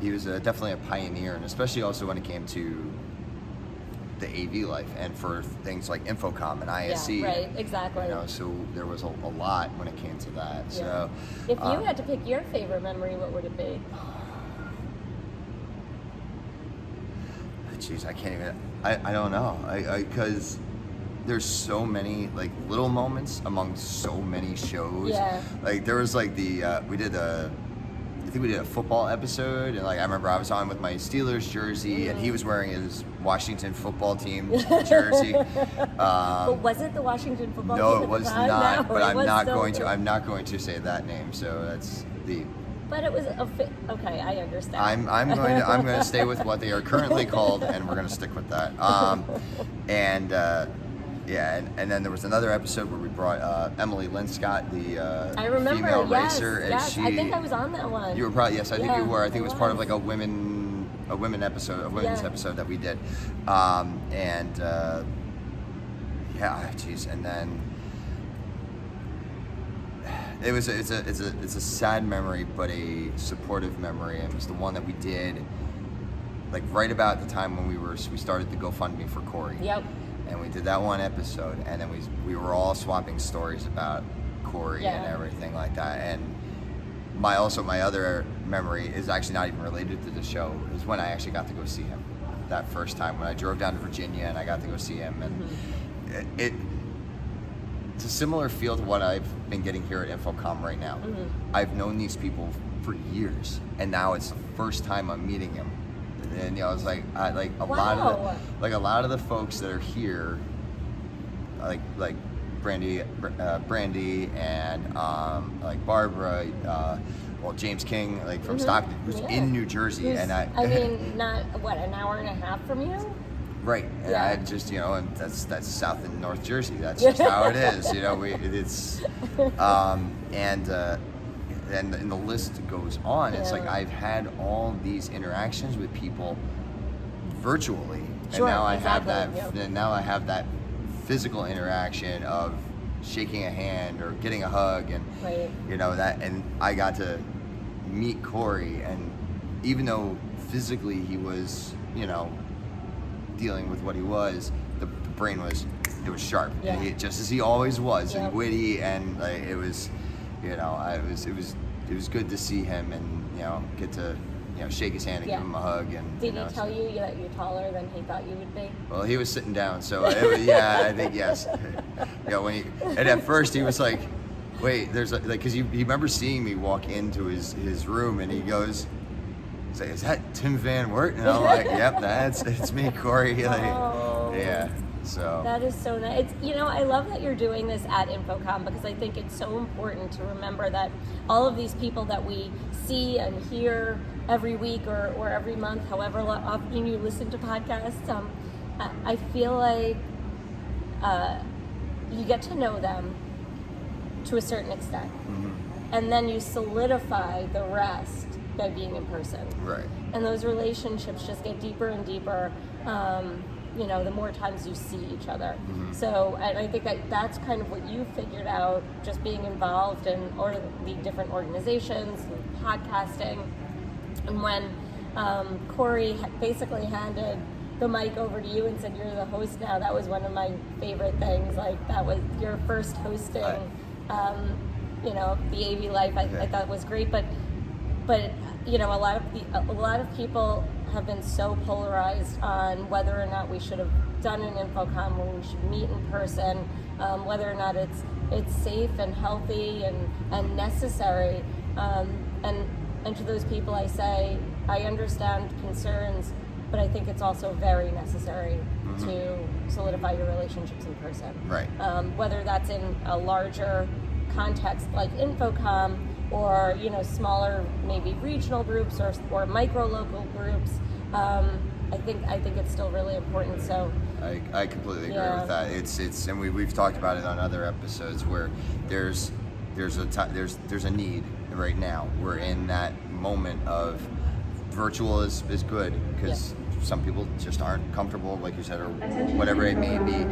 he was definitely a pioneer, and especially also when it came to the AV life and for things like Infocom and ISC. Yeah, right, exactly. You know, so there was a lot when it came to that. Yeah. So if you had to pick your favorite memory, what would it be? Jeez, I can't even. I don't know. Because there's so many like little moments among so many shows. Yeah. Like there was like I think we did a football episode, and like I remember I was on with my Steelers jersey, and he was wearing his Washington football team jersey. But was it the Washington football team? No, it was not. No, but I'm not going to say that name. So that's the. But it was okay. I understand. I'm going to stay with what they are currently called, and we're going to stick with that. And then there was another episode where we brought Emily Linscott, the I remember, female yes, racer, and yes. I think I was on that one. You were probably I think you were. I think it was part of like a women's episode that we did, and then. It's a sad memory, but a supportive memory. And it was the one that we did, like right about the time when we started the GoFundMe for Corey. Yep. And we did that one episode, and then we were all swapping stories about Corey and everything like that. And my other memory is actually not even related to the show. Is when I actually got to go see him that first time when I drove down to Virginia and I got to go see him, and it's a similar feel to what I've been getting here at Infocom right now. I've known these people for years, and now it's the first time I'm meeting them. And you know, it's like a lot of the folks that are here, like Brandy and like Barbara, James King, like from Stockton, who's in New Jersey, and I mean, not an hour and a half from you. Right, and I just, and that's South and North Jersey. That's just how it is, and the list goes on. It's like I've had all these interactions with people virtually, and now I have that. And now I have that physical interaction of shaking a hand or getting a hug, and and I got to meet Corey, and even though physically he was, dealing with what he was, the brain was sharp, and just as he always was, and witty, and like it was good to see him and get to shake his hand and give him a hug. And did he tell you that you're taller than he thought you would be? Well, he was sitting down, so I think yes. And at first he was like, wait, there's because he remember seeing me walk into his room, and he goes, he's like, is that Tim Van Wert? And I'm like, yep, it's me, Corey. So that is so nice. It's, I love that you're doing this at Infocom, because I think it's so important to remember that all of these people that we see and hear every week or every month, however often you listen to podcasts, I feel like you get to know them to a certain extent, and then you solidify the rest by being in person. Right. And those relationships just get deeper and deeper, the more times you see each other. So, and I think that's kind of what you figured out, just being involved in the different organizations, podcasting. And when Corey basically handed the mic over to you and said, you're the host now, that was one of my favorite things. Like, that was your first hosting, the AV Life, I thought was great. But a lot of people have been so polarized on whether or not we should have done an InfoComm where we should meet in person, whether or not it's safe and healthy and necessary. And to those people I say, I understand concerns, but I think it's also very necessary to solidify your relationships in person. Right. Whether that's in a larger context like InfoComm, or smaller maybe regional groups or micro local groups. I think it's still really important. So I completely agree with that. It's and we've talked about it on other episodes where there's a need right now. We're in that moment of virtual is good because some people just aren't comfortable, like you said, or whatever it may be.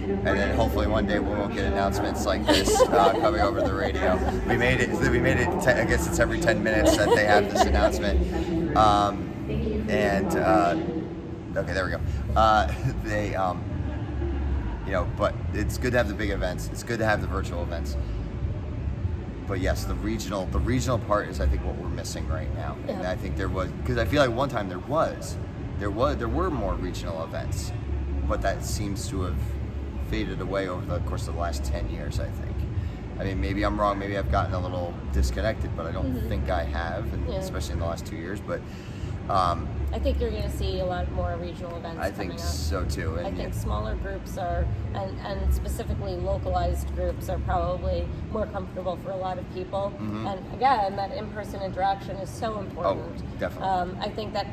And then hopefully one day we won't get announcements like this coming over the radio. We made it. I guess it's every 10 minutes that they have this announcement. Okay, there we go. But it's good to have the big events. It's good to have the virtual events. But yes, the regional part is, I think, what we're missing right now. And I think there was, because I feel like one time there were more regional events, but that seems to have faded away over the course of the last 10 years, I think. I mean, maybe I'm wrong, maybe I've gotten a little disconnected, but I don't think I have, and especially in the last 2 years. But I think you're going to see a lot more regional events. I think so too. And I think smaller groups are, and specifically localized groups are probably more comfortable for a lot of people. And again, that in-person interaction is so important. Oh, definitely. I think that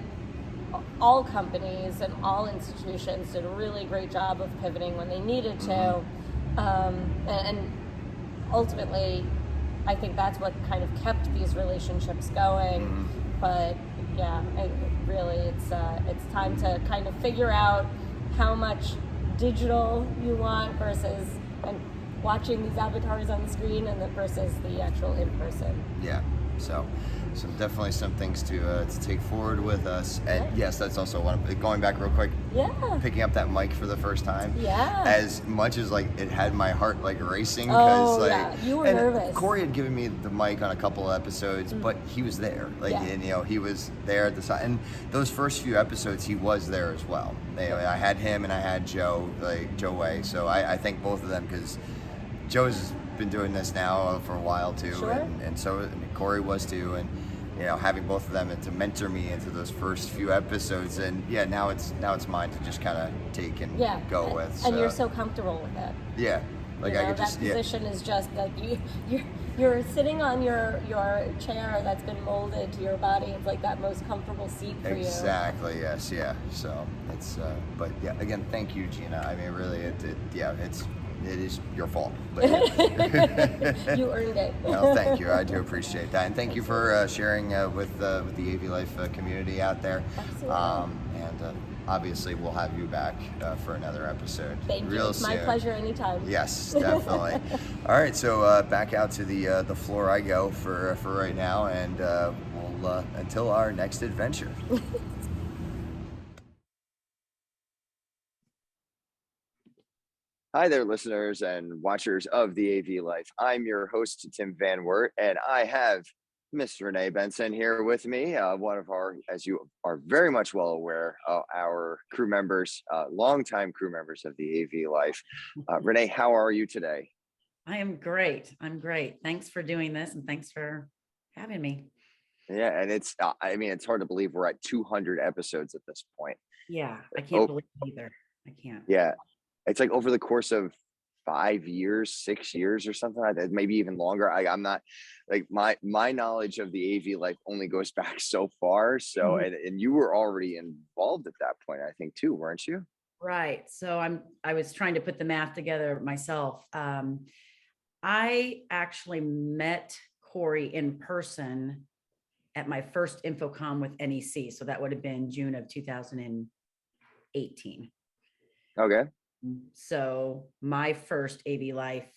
all companies and all institutions did a really great job of pivoting when they needed to. And ultimately, I think that's what kind of kept these relationships going. But yeah, it's time to kind of figure out how much digital you want versus and watching these avatars on the screen and versus the actual in-person. Yeah. So definitely some things to take forward with us. And yes, that's also one of, going back real quick. Yeah. Picking up that mic for the first time. Yeah. As much as like it had my heart like racing because you were nervous. Corey had given me the mic on a couple of episodes, but he was there. And he was there at the side. And those first few episodes he was there as well. I had him and I had Joe Way. So I thank both of them because Joe's been doing this now for a while too, and so Corey was too, and having both of them to mentor me into those first few episodes, and now it's mine to just kind of take and go with. And you're so comfortable with it. Yeah, I could just that position is just like you're sitting on your chair that's been molded to your body. It's like that most comfortable seat for you. Exactly. Yes. Yeah. So it's but again, thank you, Gina. I mean, really, it is your fault. But you earned it. No, thank you. I do appreciate that. And thank you for sharing with the AV Life community out there. Absolutely. And obviously, we'll have you back for another episode. Thank you. It's my pleasure anytime. Yes, definitely. All right, so back out to the floor I go for right now, and we'll until our next adventure. Hi there, listeners and watchers of the AV Life. I'm your host, Tim Van Wert, and I have Miss Renee Benson here with me, one of our, as you are very much well aware, our crew members, longtime crew members of the AV Life. Renee, how are you today? I am great. I'm great. Thanks for doing this, and thanks for having me. Yeah, and it's hard to believe we're at 200 episodes at this point. Yeah, I can't believe it either. I can't. Yeah. It's like over the course of 5 years, 6 years or something like that, maybe even longer. I'm not like my knowledge of the AV Life only goes back so far. So, and you were already involved at that point, I think too, weren't you? Right. So I was trying to put the math together myself. I actually met Corey in person at my first InfoComm with NEC. So that would have been June of 2018. Okay. So my first AV Life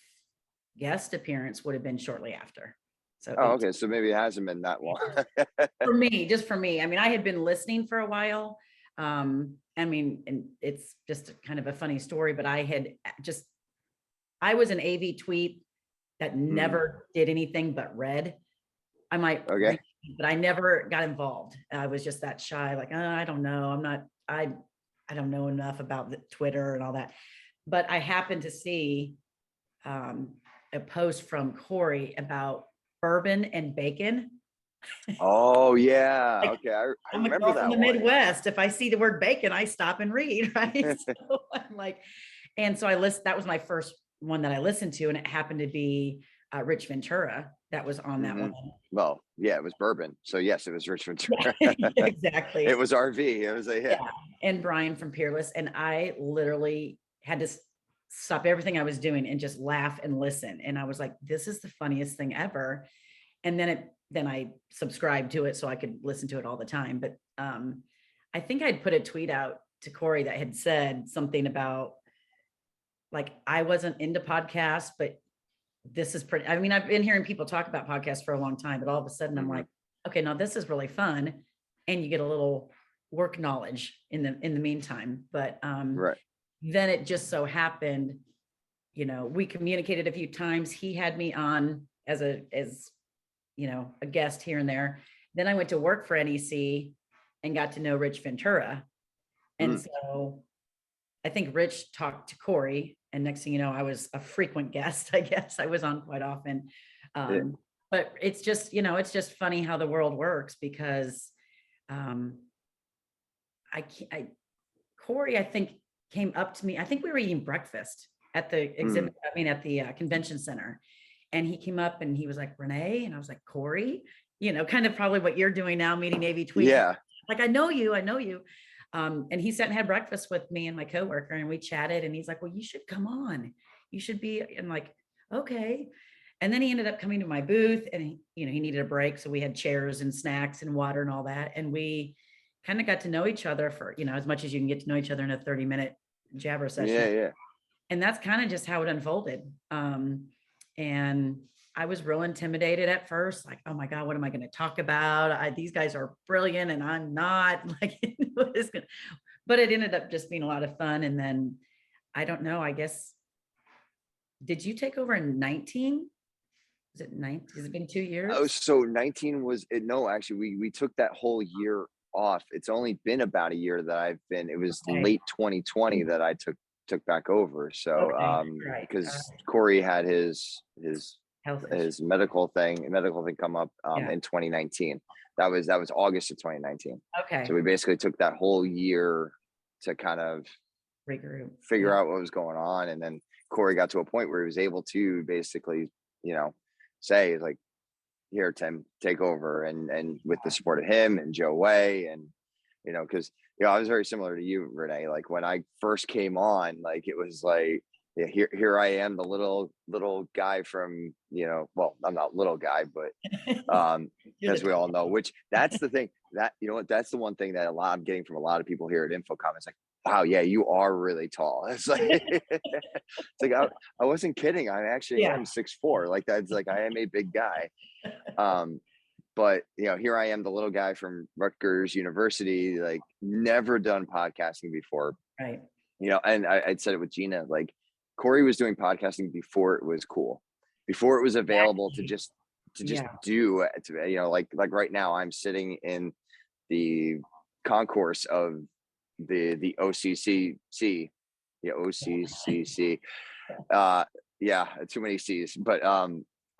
guest appearance would have been shortly after. So okay. So maybe it hasn't been that long. just for me. I mean, I had been listening for a while. And it's just kind of a funny story, but I was an AV tweet that never did anything but read. I might, read, but I never got involved. I was just that shy, like, I don't know. I don't know enough about the Twitter and all that, but I happened to see a post from Corey about bourbon and bacon. Oh yeah. Like, Okay. I I'm a remember girl that from the one. Midwest. If I see the word bacon, I stop and read, right? So I'm like, and so that was my first one that I listened to, and it happened to be Rich Ventura that was on that one. Well, yeah, it was bourbon. So yes, it was Rich Ventura. Exactly. It was RV. It was a hit. Yeah. And Brian from Peerless. And I literally had to stop everything I was doing and just laugh and listen. And I was like, this is the funniest thing ever. And then I subscribed to it so I could listen to it all the time. But I think I'd put a tweet out to Corey that had said something about, like, I wasn't into podcasts, but this is pretty, I mean, I've been hearing people talk about podcasts for a long time, but all of a sudden I'm like, okay, now this is really fun. And you get a little work knowledge in the meantime. But Right. then it just so happened, you know, we communicated a few times. He had me on as you know, a guest here and there. Then I went to work for NEC and got to know Rich Ventura. And so I think Rich talked to Corey, and next thing you know, I was a frequent guest. I guess I was on quite often. But it's just, you know, it's just funny how the world works, because Corey, I think, came up to me. I think we were eating breakfast at the exhibit, I mean, at the convention center. And he came up and he was like, Renee. And I was like, Corey, you know, kind of probably what you're doing now, meeting AV Tweet. Yeah. Like, I know you. And he sat and had breakfast with me and my coworker, and we chatted, and he's like, well, you should come on. You should be. And like, okay. And then he ended up coming to my booth, and he needed a break. So we had chairs and snacks and water and all that. And we kind of got to know each other for, you know, as much as you can get to know each other in a 30-minute jabber session. Yeah. And that's kind of just how it unfolded. And I was real intimidated at first, like, oh my God, what am I going to talk about? These guys are brilliant and I'm not. Like, but it ended up just being a lot of fun. And then, I don't know, I guess, did you take over in 19? Was it 19? Has it been 2 years? Oh, so 19 was it? No, actually, we took that whole year off. It's only been about a year that I've been. It was late 2020 that I took back over. So because Corey had his medical thing come up in 2019. That was August of 2019. Okay. So we basically took that whole year to kind of figure out what was going on. And then Corey got to a point where he was able to basically, you know, say, like, here, Tim, take over. And with the support of him and Joe Way, and, you know, because, you know, I was very similar to you, Renee. Like, when I first came on, like, it was like, yeah, here I am, the little guy from, you know, well, I'm not little guy, but as we all know, which that's the thing that, you know what, that's the one thing that I'm getting from a lot of people here at Infocom. It's like, wow, yeah, you are really tall. It's like, it's like, I wasn't kidding. I actually am 6'4". Like, that's like, I am a big guy. But, you know, here I am, the little guy from Rutgers University, like, never done podcasting before. Right. You know, and I'd said it with Gina, like, Corey was doing podcasting before it was cool, before it was available to just do it. You know, like right now I'm sitting in the concourse of the OCCC, OCCC. Yeah, too many C's, but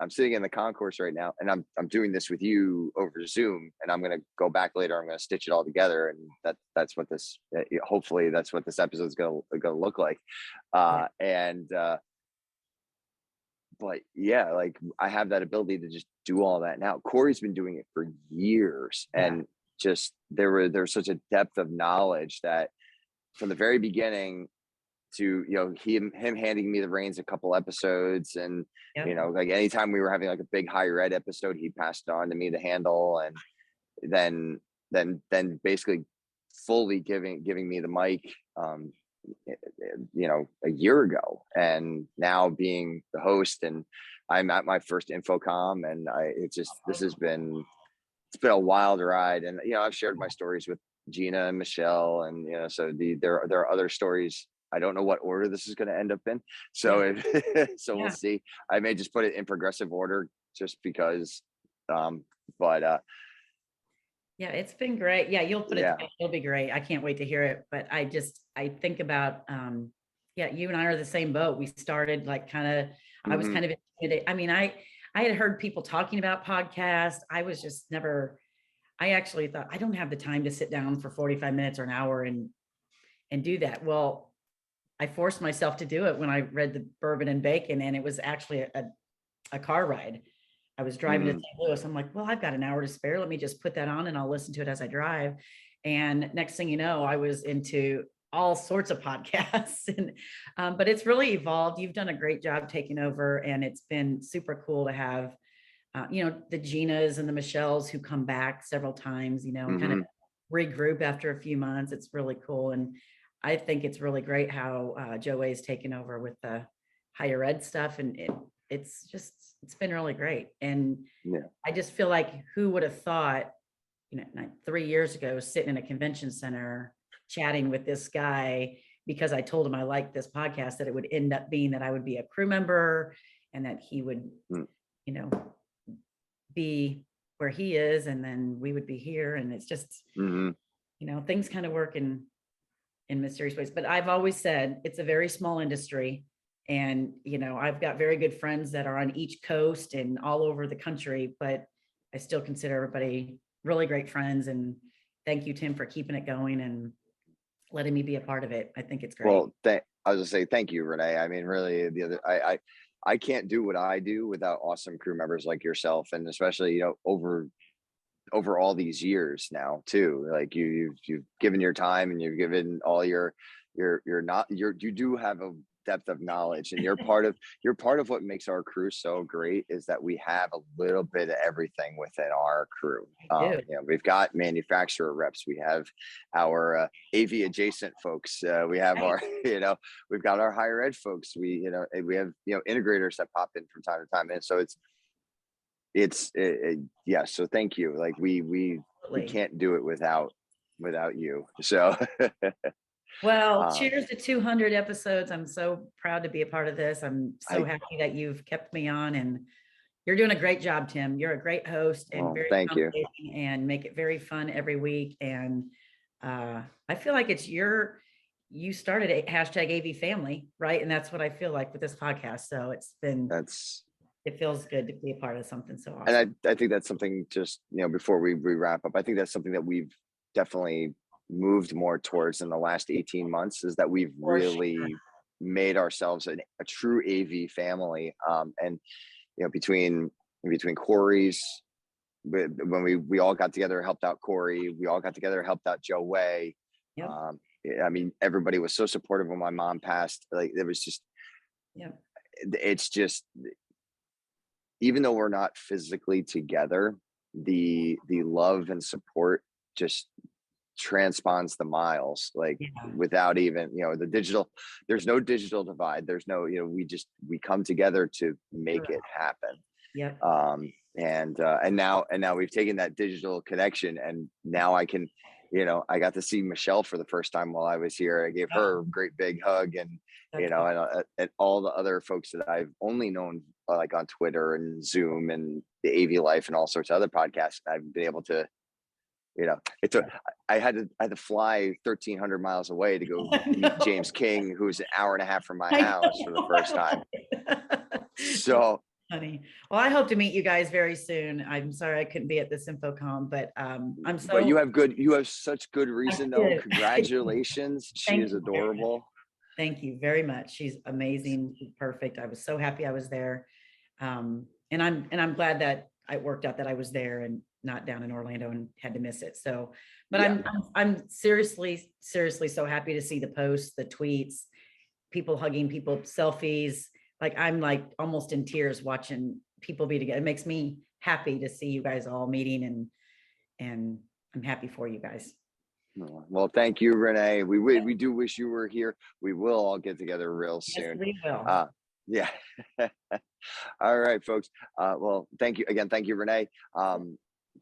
I'm sitting in the concourse right now, and I'm doing this with you over Zoom, and I'm going to go back later. I'm going to stitch it all together, and that's what this, hopefully that's what this episode is going to look like. But yeah, like, I have that ability to just do all that now. Corey's been doing it for years, and just there's such a depth of knowledge that from the very beginning to, you know, him handing me the reins a couple episodes, and you know, like, anytime we were having like a big higher ed episode, he passed it on to me to handle, and then basically fully giving me the mic, you know, a year ago, and now being the host, and I'm at my first Infocom, and it's been a wild ride. And, you know, I've shared my stories with Gina and Michelle, and, you know, so there are other stories. I don't know what order this is going to end up in. So, we'll see. I may just put it in progressive order just because, but Yeah, it's been great. Yeah, you'll put it Yeah. together. It'll be great. I can't wait to hear it. But I think about, yeah, you and I are the same boat. We started like I was kind of intimidated. I mean, I had heard people talking about podcasts. I was just never, I actually thought I don't have the time to sit down for 45 minutes or an hour and do that. Well, I forced myself to do it when I read the Bourbon and Bacon, and it was actually a car ride. I was driving to St. Louis. I'm like, well, I've got an hour to spare. Let me just put that on and I'll listen to it as I drive. And next thing you know, I was into all sorts of podcasts. And but it's really evolved. You've done a great job taking over, and it's been super cool to have the Ginas and the Michelles who come back several times, kind of regroup after a few months. It's really cool. And I think it's really great how Joey's taken over with the higher ed stuff. And it's been really great. And I just feel like, who would have thought, 3 years ago, sitting in a convention center, chatting with this guy, because I told him I liked this podcast, that it would end up being that I would be a crew member and that he would, be where he is. And then we would be here. And it's just, things kind of work in mysterious ways. But I've always said it's a very small industry. And, I've got very good friends that are on each coast and all over the country, but I still consider everybody really great friends. And thank you, Tim, for keeping it going and letting me be a part of it. I think it's great. Well, I was gonna say thank you, Renee. I mean, really, I can't do what I do without awesome crew members like yourself, and especially over all these years now too. Like you've given your time and you've given all you do have a depth of knowledge, and you're part of what makes our crew so great, is that we have a little bit of everything within our crew. We've got manufacturer reps, we have our AV adjacent folks, we have our we've got our higher ed folks, we have integrators that pop in from time to time, and so so thank you. Like we can't do it without you, so well, cheers to 200 episodes. I'm so proud to be a part of this. I'm so happy that you've kept me on, and you're doing a great job, Tim. You're a great host, and very thank you, and make it very fun every week. And I feel like you started a #AV family, right? And that's what I feel like with this podcast. So it feels good to be a part of something so awesome. And I think that's something, just before we wrap up, I think that's something that we've definitely moved more towards in the last 18 months, is that we've really made ourselves a true AV family. And between Corey's, when we all got together, helped out Corey, we all got together, helped out Joe Way. I mean, everybody was so supportive when my mom passed. Like, it was just, it's just, even though we're not physically together, the love and support just transponds the miles, like without even the digital. There's no digital divide, there's no we come together to make it happen. And now we've taken that digital connection, and now I can I got to see Michelle for the first time while I was here. I gave her a great big hug, and and all the other folks that I've only known like on Twitter and Zoom and the AV Life and all sorts of other podcasts. I've been able to I had to fly 1,300 miles away to go meet James King, who's an hour and a half from my house for the first time. So funny. Well, I hope to meet you guys very soon. I'm sorry I couldn't be at this InfoComm, but I'm so. But you have such good reason though. Congratulations. She is adorable. Thank you very much. She's amazing. She's perfect. I was so happy I was there. And I'm glad that it worked out that I was there and not down in Orlando and had to miss it. So, but I'm seriously so happy to see the posts, the tweets, people hugging people, selfies. Like, I'm like almost in tears watching people be together. It makes me happy to see you guys all meeting, and I'm happy for you guys. Well, thank you, Renee. We do wish you were here. We will all get together real soon. Yes, we will. Yeah. All right, folks. Well, thank you again. Thank you, Renee.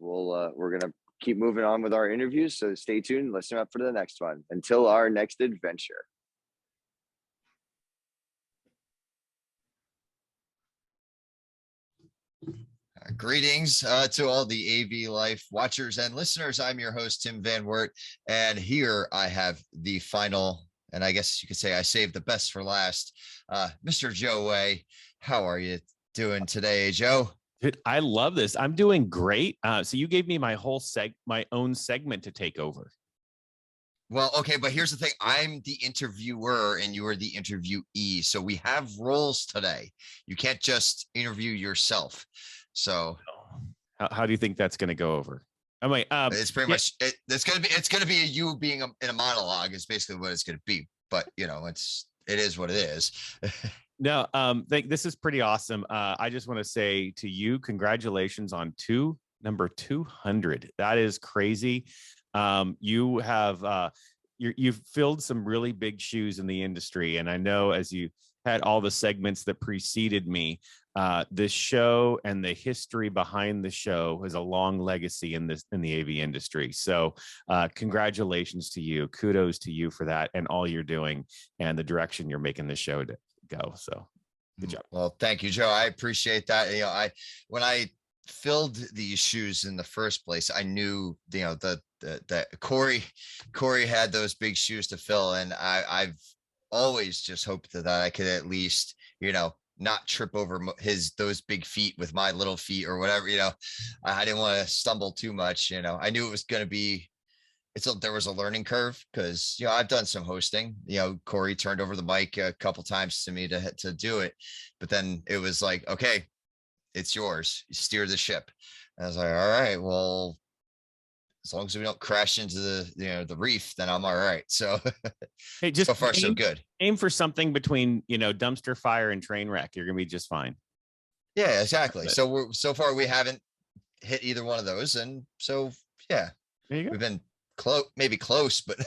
We're gonna keep moving on with our interviews, so stay tuned. Listen up for the next one. Until our next adventure. All Greetings to all the AV Life watchers and listeners. I'm your host, Tim Van Wert, and here I have the final, and I guess you could say I saved the best for last, Mr. Joe Way. How are you doing today, Joe? Dude, I love this. I'm doing great. So you gave me my own segment to take over. Well, okay, but here's the thing. I'm the interviewer and you are the interviewee. So we have roles today. You can't just interview yourself. So how do you think that's going to go over? I'm like, it's pretty much it's gonna be you being in a monologue is basically what it's gonna be. But you know, it is what it is. No, this is pretty awesome. I just want to say to you, congratulations on number 200. That is crazy. You have you've filled some really big shoes in the industry, and I know as you had all the segments that preceded me, this show and the history behind the show has a long legacy in the AV industry. So congratulations to you. Kudos to you for that and all you're doing and the direction you're making the show to go. So good job. Well, thank you, Joe. I appreciate that. You know, when I filled these shoes in the first place, I knew, you know, that Corey had those big shoes to fill, and I've always just hoped that I could at least, you know, not trip over those big feet with my little feet or whatever. You know, I didn't want to stumble too much. You know, I knew it was going to be. There was a learning curve because, you know, I've done some hosting. You know, Corey turned over the mic a couple times to me to do it, but then it was like, okay, it's yours. You steer the ship. And I was like, all right, well, as long as we don't crash into the reef, then I'm all right. So hey, just so far so good. Aim for something between, you know, dumpster fire and train wreck. You're gonna be just fine. Yeah, exactly. So so far we haven't hit either one of those, and so yeah, we've been maybe close, but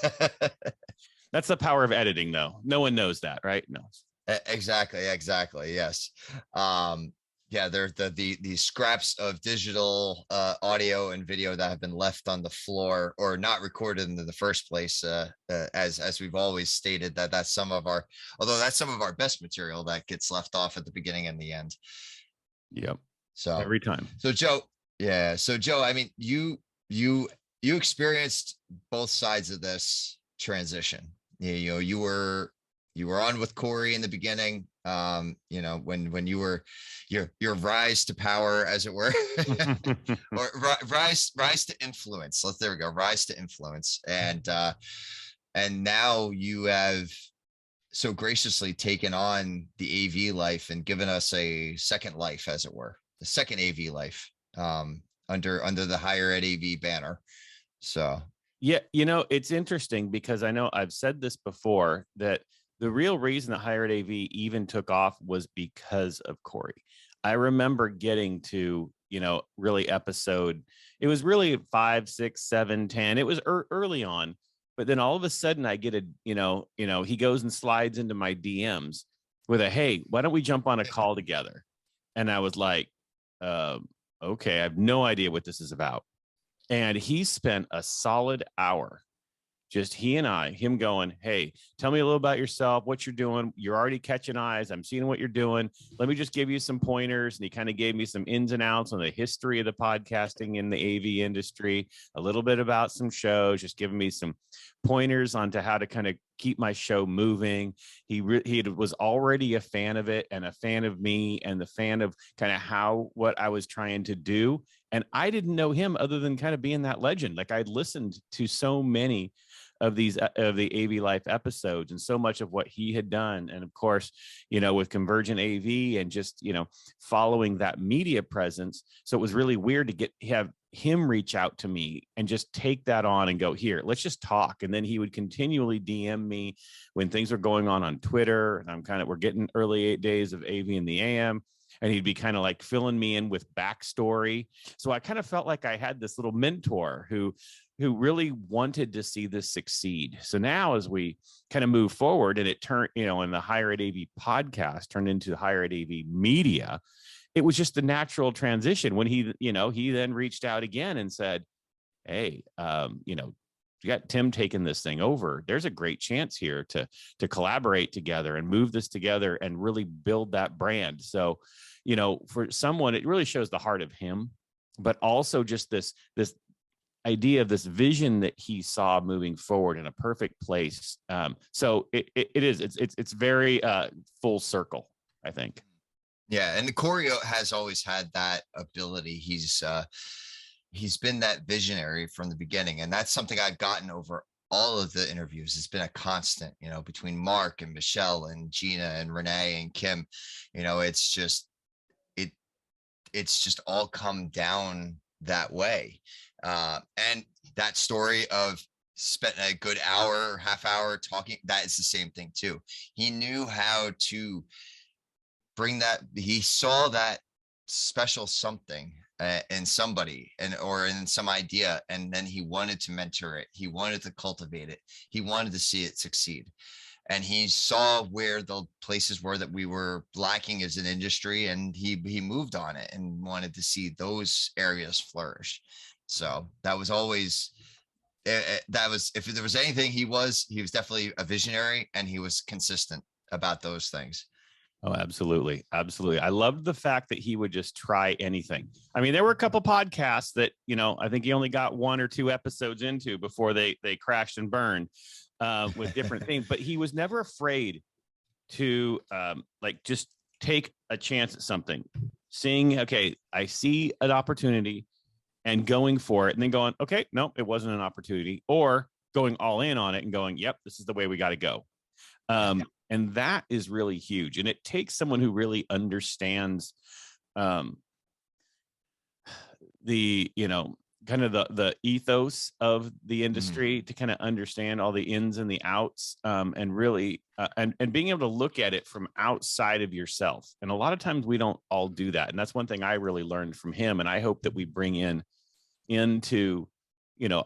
that's the power of editing, though. No one knows that, right? No. Exactly. Yes. Yeah, they're the scraps of digital audio and video that have been left on the floor or not recorded in the first place. As we've always stated, that's some of our best material that gets left off at the beginning and the end. Yep. So every time. So Joe, I mean, you experienced both sides of this transition. You know, you were on with Corey in the beginning. You know, when you were your rise to power, as it were, or rise to influence. There we go. Rise to influence. And now you have so graciously taken on the AV life and given us a second life, as it were, the second AV life, under the Higher Ed AV banner. So yeah, you know, it's interesting because I know I've said this before that the real reason that Higher Ed AV even took off was because of Corey. I remember getting to, you know, really it was really 5, 6, 7, 10. It was early on, but then all of a sudden I get he goes and slides into my DMs with hey, why don't we jump on a call together? And I was like, okay, I have no idea what this is about. And he spent a solid hour, just him going, hey, tell me a little about yourself, what you're doing. You're already catching eyes. I'm seeing what you're doing. Let me just give you some pointers. And he kind of gave me some ins and outs on the history of the podcasting in the AV industry, a little bit about some shows, just giving me some pointers onto how to kind of keep my show moving. He was already a fan of it and a fan of me and the fan of kind of what I was trying to do. And I didn't know him other than kind of being that legend. Like I'd listened to so many of the AV Life episodes and so much of what he had done. And of course, you know, with Convergent AV and just, you know, following that media presence. So it was really weird to have him reach out to me and just take that on and go, here, let's just talk. And then he would continually DM me when things were going on Twitter. And we're getting early days of AV in the AM. And he'd be kind of like filling me in with backstory. So I kind of felt like I had this little mentor who really wanted to see this succeed. So now as we kind of move forward and it turned, you know, and the Higher Ed AV podcast turned into the Higher Ed AV media, it was just a natural transition when he then reached out again and said, hey, you know, you got Tim taking this thing over. There's a great chance here to collaborate together and move this together and really build that brand. So, for someone, it really shows the heart of him, but also just this idea of this vision that he saw moving forward in a perfect place. So it's very full circle, I think. Yeah, and Corey has always had that ability. He's been that visionary from the beginning, and that's something I've gotten over all of the interviews. It's been a constant, between Mark and Michelle and Gina and Renee and Kym. It's just all come down that way. And that story of spent a good hour, half hour talking, that is the same thing too. He knew how to bring that. He saw that special something in somebody or in some idea, and then he wanted to mentor it. He wanted to cultivate it. He wanted to see it succeed. And he saw where the places were that we were lacking as an industry, and he moved on it and wanted to see those areas flourish. So that was always, if there was anything, he was definitely a visionary, and he was consistent about those things. Oh, absolutely. Absolutely. I loved the fact that he would just try anything. I mean, there were a couple podcasts that, I think he only got 1 or 2 episodes into before they crashed and burned with different things, but he was never afraid to just take a chance at something, seeing, okay, I see an opportunity and going for it, and then going, okay, no, it wasn't an opportunity, or going all in on it and going, yep, this is the way we got to go. And that is really huge. And it takes someone who really understands the kind of the ethos of the industry to kind of understand all the ins and the outs, and really and being able to look at it from outside of yourself. And a lot of times we don't all do that. And that's one thing I really learned from him. And I hope that we bring into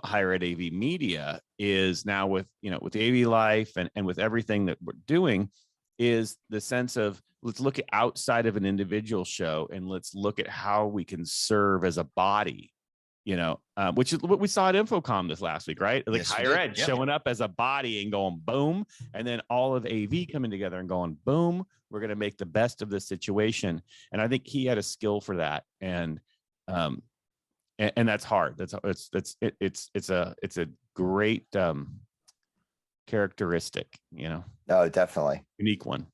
higher ed AV media is now with with AV Life and with everything that we're doing, is the sense of, let's look at outside of an individual show, and let's look at how we can serve as a body, which is what we saw at Infocom this last week, right? Like, yes, higher ed showing up as a body and going boom, and then all of AV coming together and going boom, we're going to make the best of this situation. And I think he had a skill for that. And that's hard. It's a great characteristic, No, definitely unique one.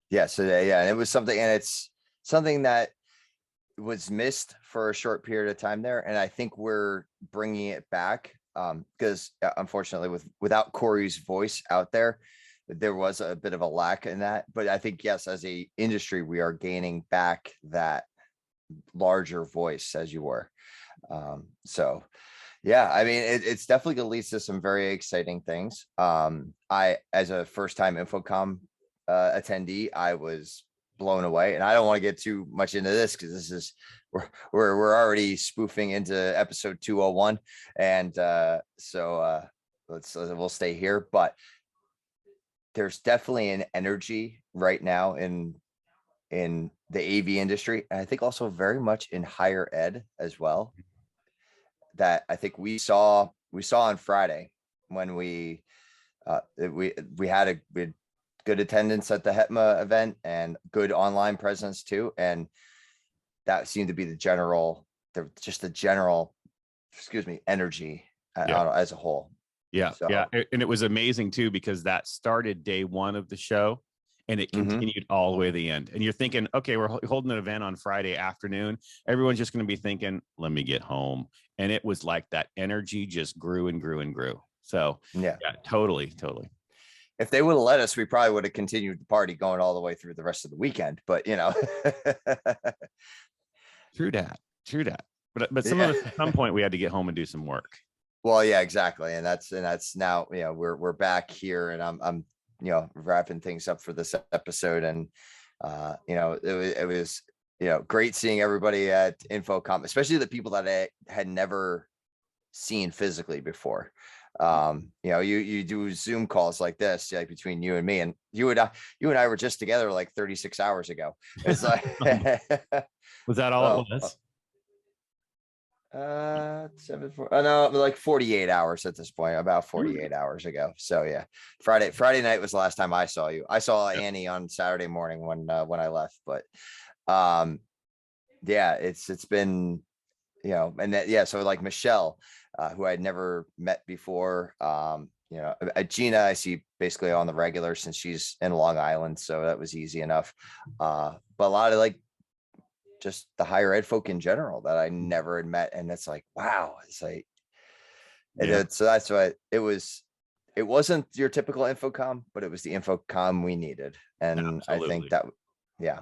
Yeah. So yeah, and it was something, and it's something that was missed for a short period of time there. And I think we're bringing it back because unfortunately without Corey's voice out there was a bit of a lack in that. But I think, yes, as a industry, we are gaining back that larger voice as you were. So yeah, I mean, it's definitely going to lead to some very exciting things. I, as a first time Infocom attendee, I was blown away, and I don't want to get too much into this because this is we're already spoofing into episode 201, and so we'll stay here. But there's definitely an energy right now in the AV industry, and I think also very much in higher ed as well, that I think we saw on Friday when we had good attendance at the HETMA event and good online presence too. And that seemed to be the general energy as a whole. Yeah. So, yeah. And it was amazing too, because that started day 1 of the show and it continued all the way to the end. And you're thinking, okay, we're holding an event on Friday afternoon. Everyone's just going to be thinking, let me get home. And it was like that energy just grew and grew and grew. So yeah, totally. If they would have let us, we probably would have continued the party going all the way through the rest of the weekend. But True that. But some of us at some point we had to get home and do some work. Well, yeah, exactly. And that's now, we're back here, and I'm wrapping things up for this episode. And it was great seeing everybody at Infocom, especially the people that I had never seen physically before. You do Zoom calls like this, like between you and me, and you and I were just together like 36 hours ago. It's like was that all it was? like 48 hours at this point, about 48 hours ago. So yeah, Friday night was the last time I saw you. I saw Annie on Saturday morning when I left, but yeah, it's been, and that, yeah. So like Michelle, who I'd never met before, Gina, I see basically on the regular since she's in Long Island. So that was easy enough. But a lot of like just the higher ed folk in general that I never had met. And it's like, wow, it's like, so that's why it wasn't your typical infocom, but it was the infocom we needed. And Absolutely. I think that, yeah.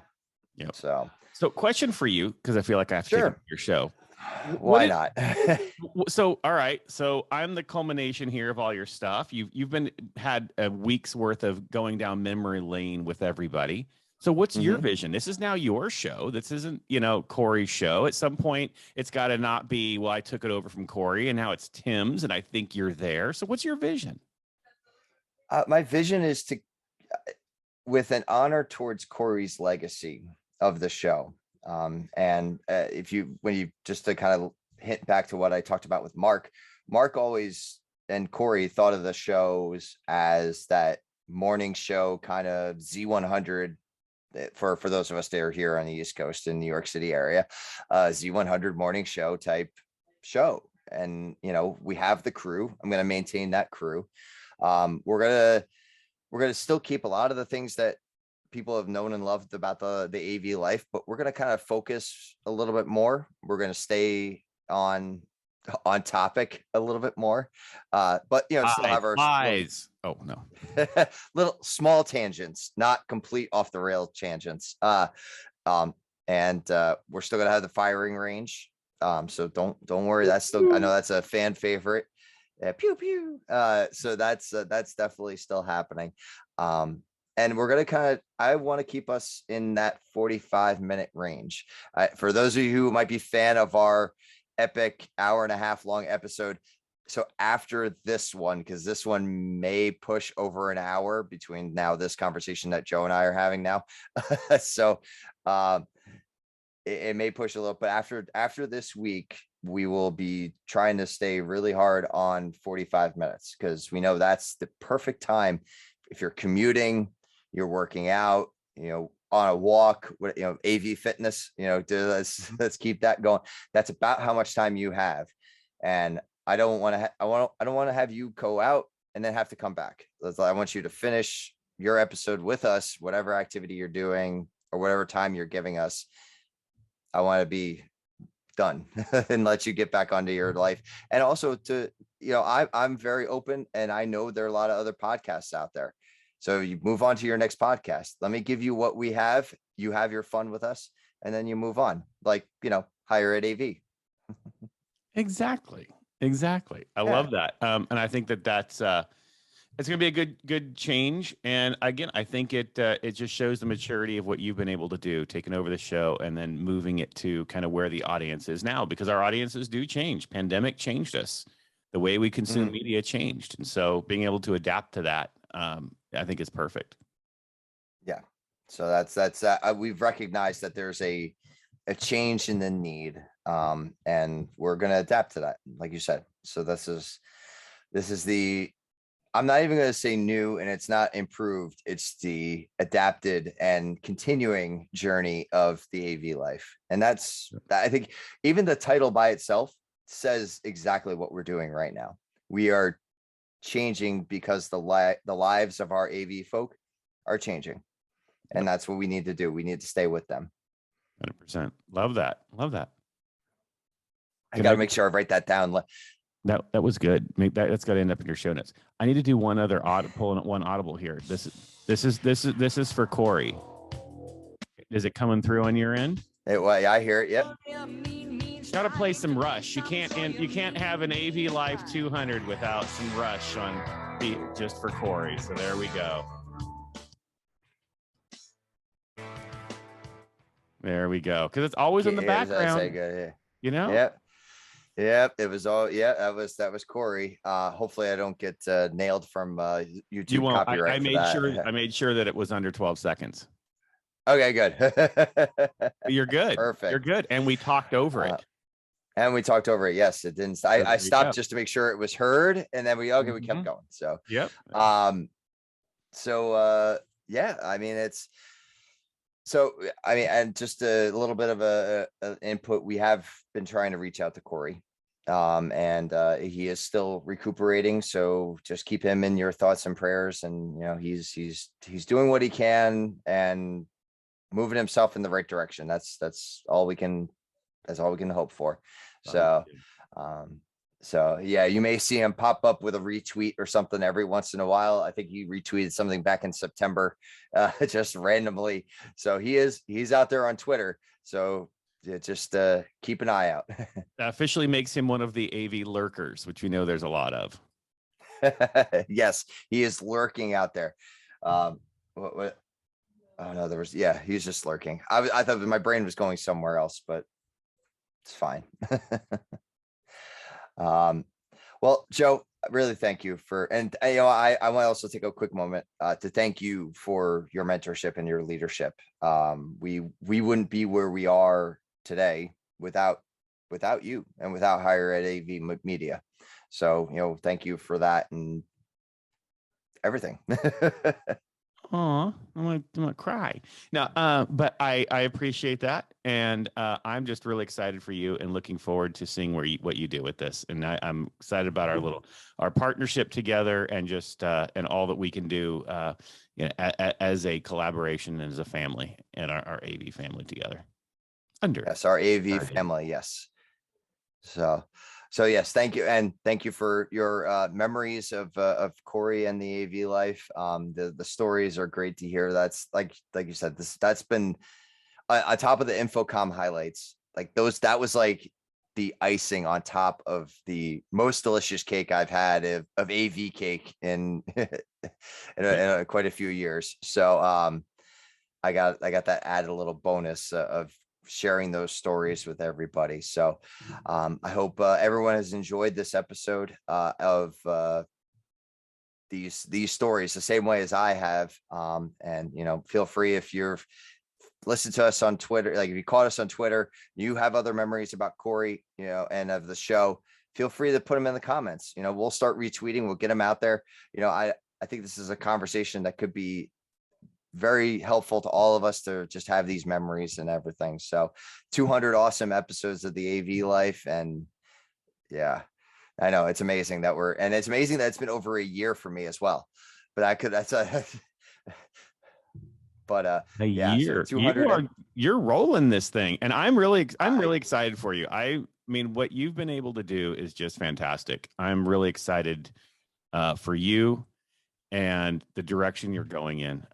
Yep. So question for you, because I feel like I have to take your show. Why not? So, all right. So I'm the culmination here of all your stuff. You've had a week's worth of going down memory lane with everybody. So what's your vision? This is now your show. This isn't, Corey's show. At some point, it's got to not be, well, I took it over from Corey and now it's Tim's and I think you're there. So what's your vision? My vision is to, with an honor towards Corey's legacy of the show. And when you just to kind of hit back to what I talked about with Mark always, and Corey thought of the shows as that morning show kind of Z100 for those of us that are here on the East Coast in New York City area, Z100 morning show type show. And, we have the crew. I'm going to maintain that crew. We're going to still keep a lot of the things that people have known and loved about the AV life, but we're going to kind of focus a little bit more. We're going to stay on topic a little bit more, but still have our lies. Oh no, little small tangents, not complete off the rail tangents. And we're still going to have the firing range. So don't worry. That's still, I know that's a fan favorite. Pew pew. So that's definitely still happening. And we're going to I want to keep us in that 45-minute range. For those of you who might be fan of our epic hour-and-a-half long episode. So after this one, because this one may push over an hour between now this conversation that Joe and I are having now. So it may push a little, but after this week, we will be trying to stay really hard on 45 minutes because we know that's the perfect time. If you're commuting, you're working out, on a walk, AV fitness, let's keep that going. That's about how much time you have. And I don't want to have you go out and then have to come back. I want you to finish your episode with us, whatever activity you're doing or whatever time you're giving us. I want to be done and let you get back onto your life. And also to, I'm very open and I know there are a lot of other podcasts out there. So you move on to your next podcast. Let me give you what we have. You have your fun with us and then you move on like, higher ed AV. Exactly. I love that. And I think that's it's going to be a good change. And again, I think it just shows the maturity of what you've been able to do, taking over the show and then moving it to kind of where the audience is now, because our audiences do change. Pandemic changed us. The way we consume media changed. And so being able to adapt to that, I think is perfect. Yeah. So that's we've recognized that there's a change in the need. And we're going to adapt to that, like you said. So this is I'm not even going to say new and it's not improved. It's the adapted and continuing journey of the AV life. And I think even the title by itself says exactly what we're doing right now. We are changing because the lives of our AV folk are changing. And that's what we need to do. We need to stay with them. 100%. Love that. I got to make sure I write that down. That was good. That's got to end up in your show notes. I need to do one other one audible here. This is for Corey. Is it coming through on your end? I hear it. Yep. Got to play some Rush. You can't have an AV Life 200 without some Rush on beat just for Corey. So there we go. There we go. Because it's always in the background. Yep. It was all. Yeah, that was Corey. Hopefully, I don't get nailed from YouTube. You won't. Copyright. I made sure that it was under 12 seconds. Okay, good. You're good. Perfect. You're good. And we talked over it. Yes, it didn't. I stopped just to make sure it was heard, and then we kept going. So yep. Yeah. I mean, So, I mean, and just a little bit of a input. We have been trying to reach out to Corey, and he is still recuperating. So just keep him in your thoughts and prayers. And he's doing what he can and moving himself in the right direction. That's all we can hope for. So, so yeah, you may see him pop up with a retweet or something every once in a while. I think he retweeted something back in September, just randomly. So he's out there on Twitter. So just keep an eye out. That officially makes him one of the AV lurkers, which we know there's a lot of. Yes, he is lurking out there. What? Oh no, he's just lurking. I thought my brain was going somewhere else, but it's fine. Well, Joe, really thank you and I want to also take a quick moment to thank you for your mentorship and your leadership. We wouldn't be where we are today without you and without Higher Ed AV Media. So, thank you for that and everything. Oh, I'm gonna cry. No, but I appreciate that, and I'm just really excited for you and looking forward to seeing what you do with this. And I'm excited about our partnership together and just and all that we can do, as a collaboration and as a family and our AV family together. Yes, our AV family. Yes. So yes, thank you. And thank you for your memories of Corey and the AV life. The stories are great to hear. That's like you said, that's been on top of the Infocom highlights. Like that was like the icing on top of the most delicious cake I've had of AV cake in quite a few years. So I got that added a little bonus of sharing those stories with everybody. So I hope everyone has enjoyed this episode of these stories the same way as I have. And feel free, if you're listened to us on Twitter, like if you caught us on Twitter, you have other memories about Corey, and of the show, feel free to put them in the comments. We'll start retweeting, we'll get them out there. I think this is a conversation that could be very helpful to all of us to just have these memories and everything. So 200 awesome episodes of the AV life. And yeah, I know it's amazing it's amazing that it's been over a year for me as well, but a year. So 200 You're rolling this thing, and I'm really excited for you. I mean, what you've been able to do is just fantastic. I'm really excited for you and the direction you're going in.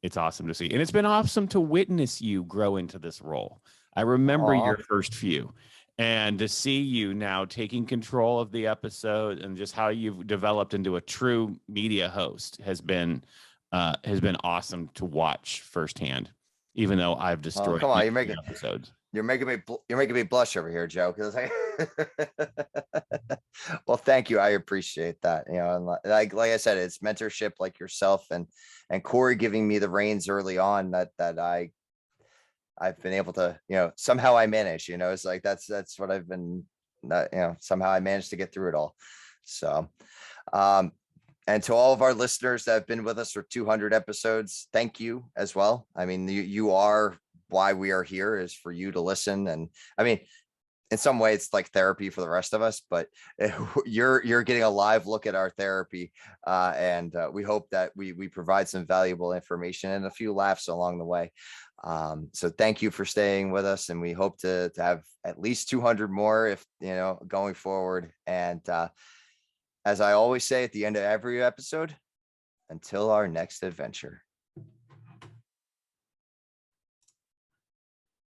It's awesome to see. And it's been awesome to witness you grow into this role. I remember your first few, and to see you now taking control of the episode and just how you've developed into a true media host has been awesome to watch firsthand, even though I've destroyed come on, episodes. You're making me blush over here, Joe. Because well, thank you. I appreciate that. And like I said, it's mentorship, like yourself and Corey giving me the reins early on that I've been able to, somehow I manage. It's like that's what I've been. Somehow I managed to get through it all. So, and to all of our listeners that have been with us for 200 episodes, thank you as well. I mean, you are why we are here, is for you to listen. And I mean, in some way it's like therapy for the rest of us, but you're getting a live look at our therapy. And we hope that we provide some valuable information and a few laughs along the way. So thank you for staying with us. And we hope to have at least 200 more, if, going forward. And as I always say at the end of every episode, until our next adventure.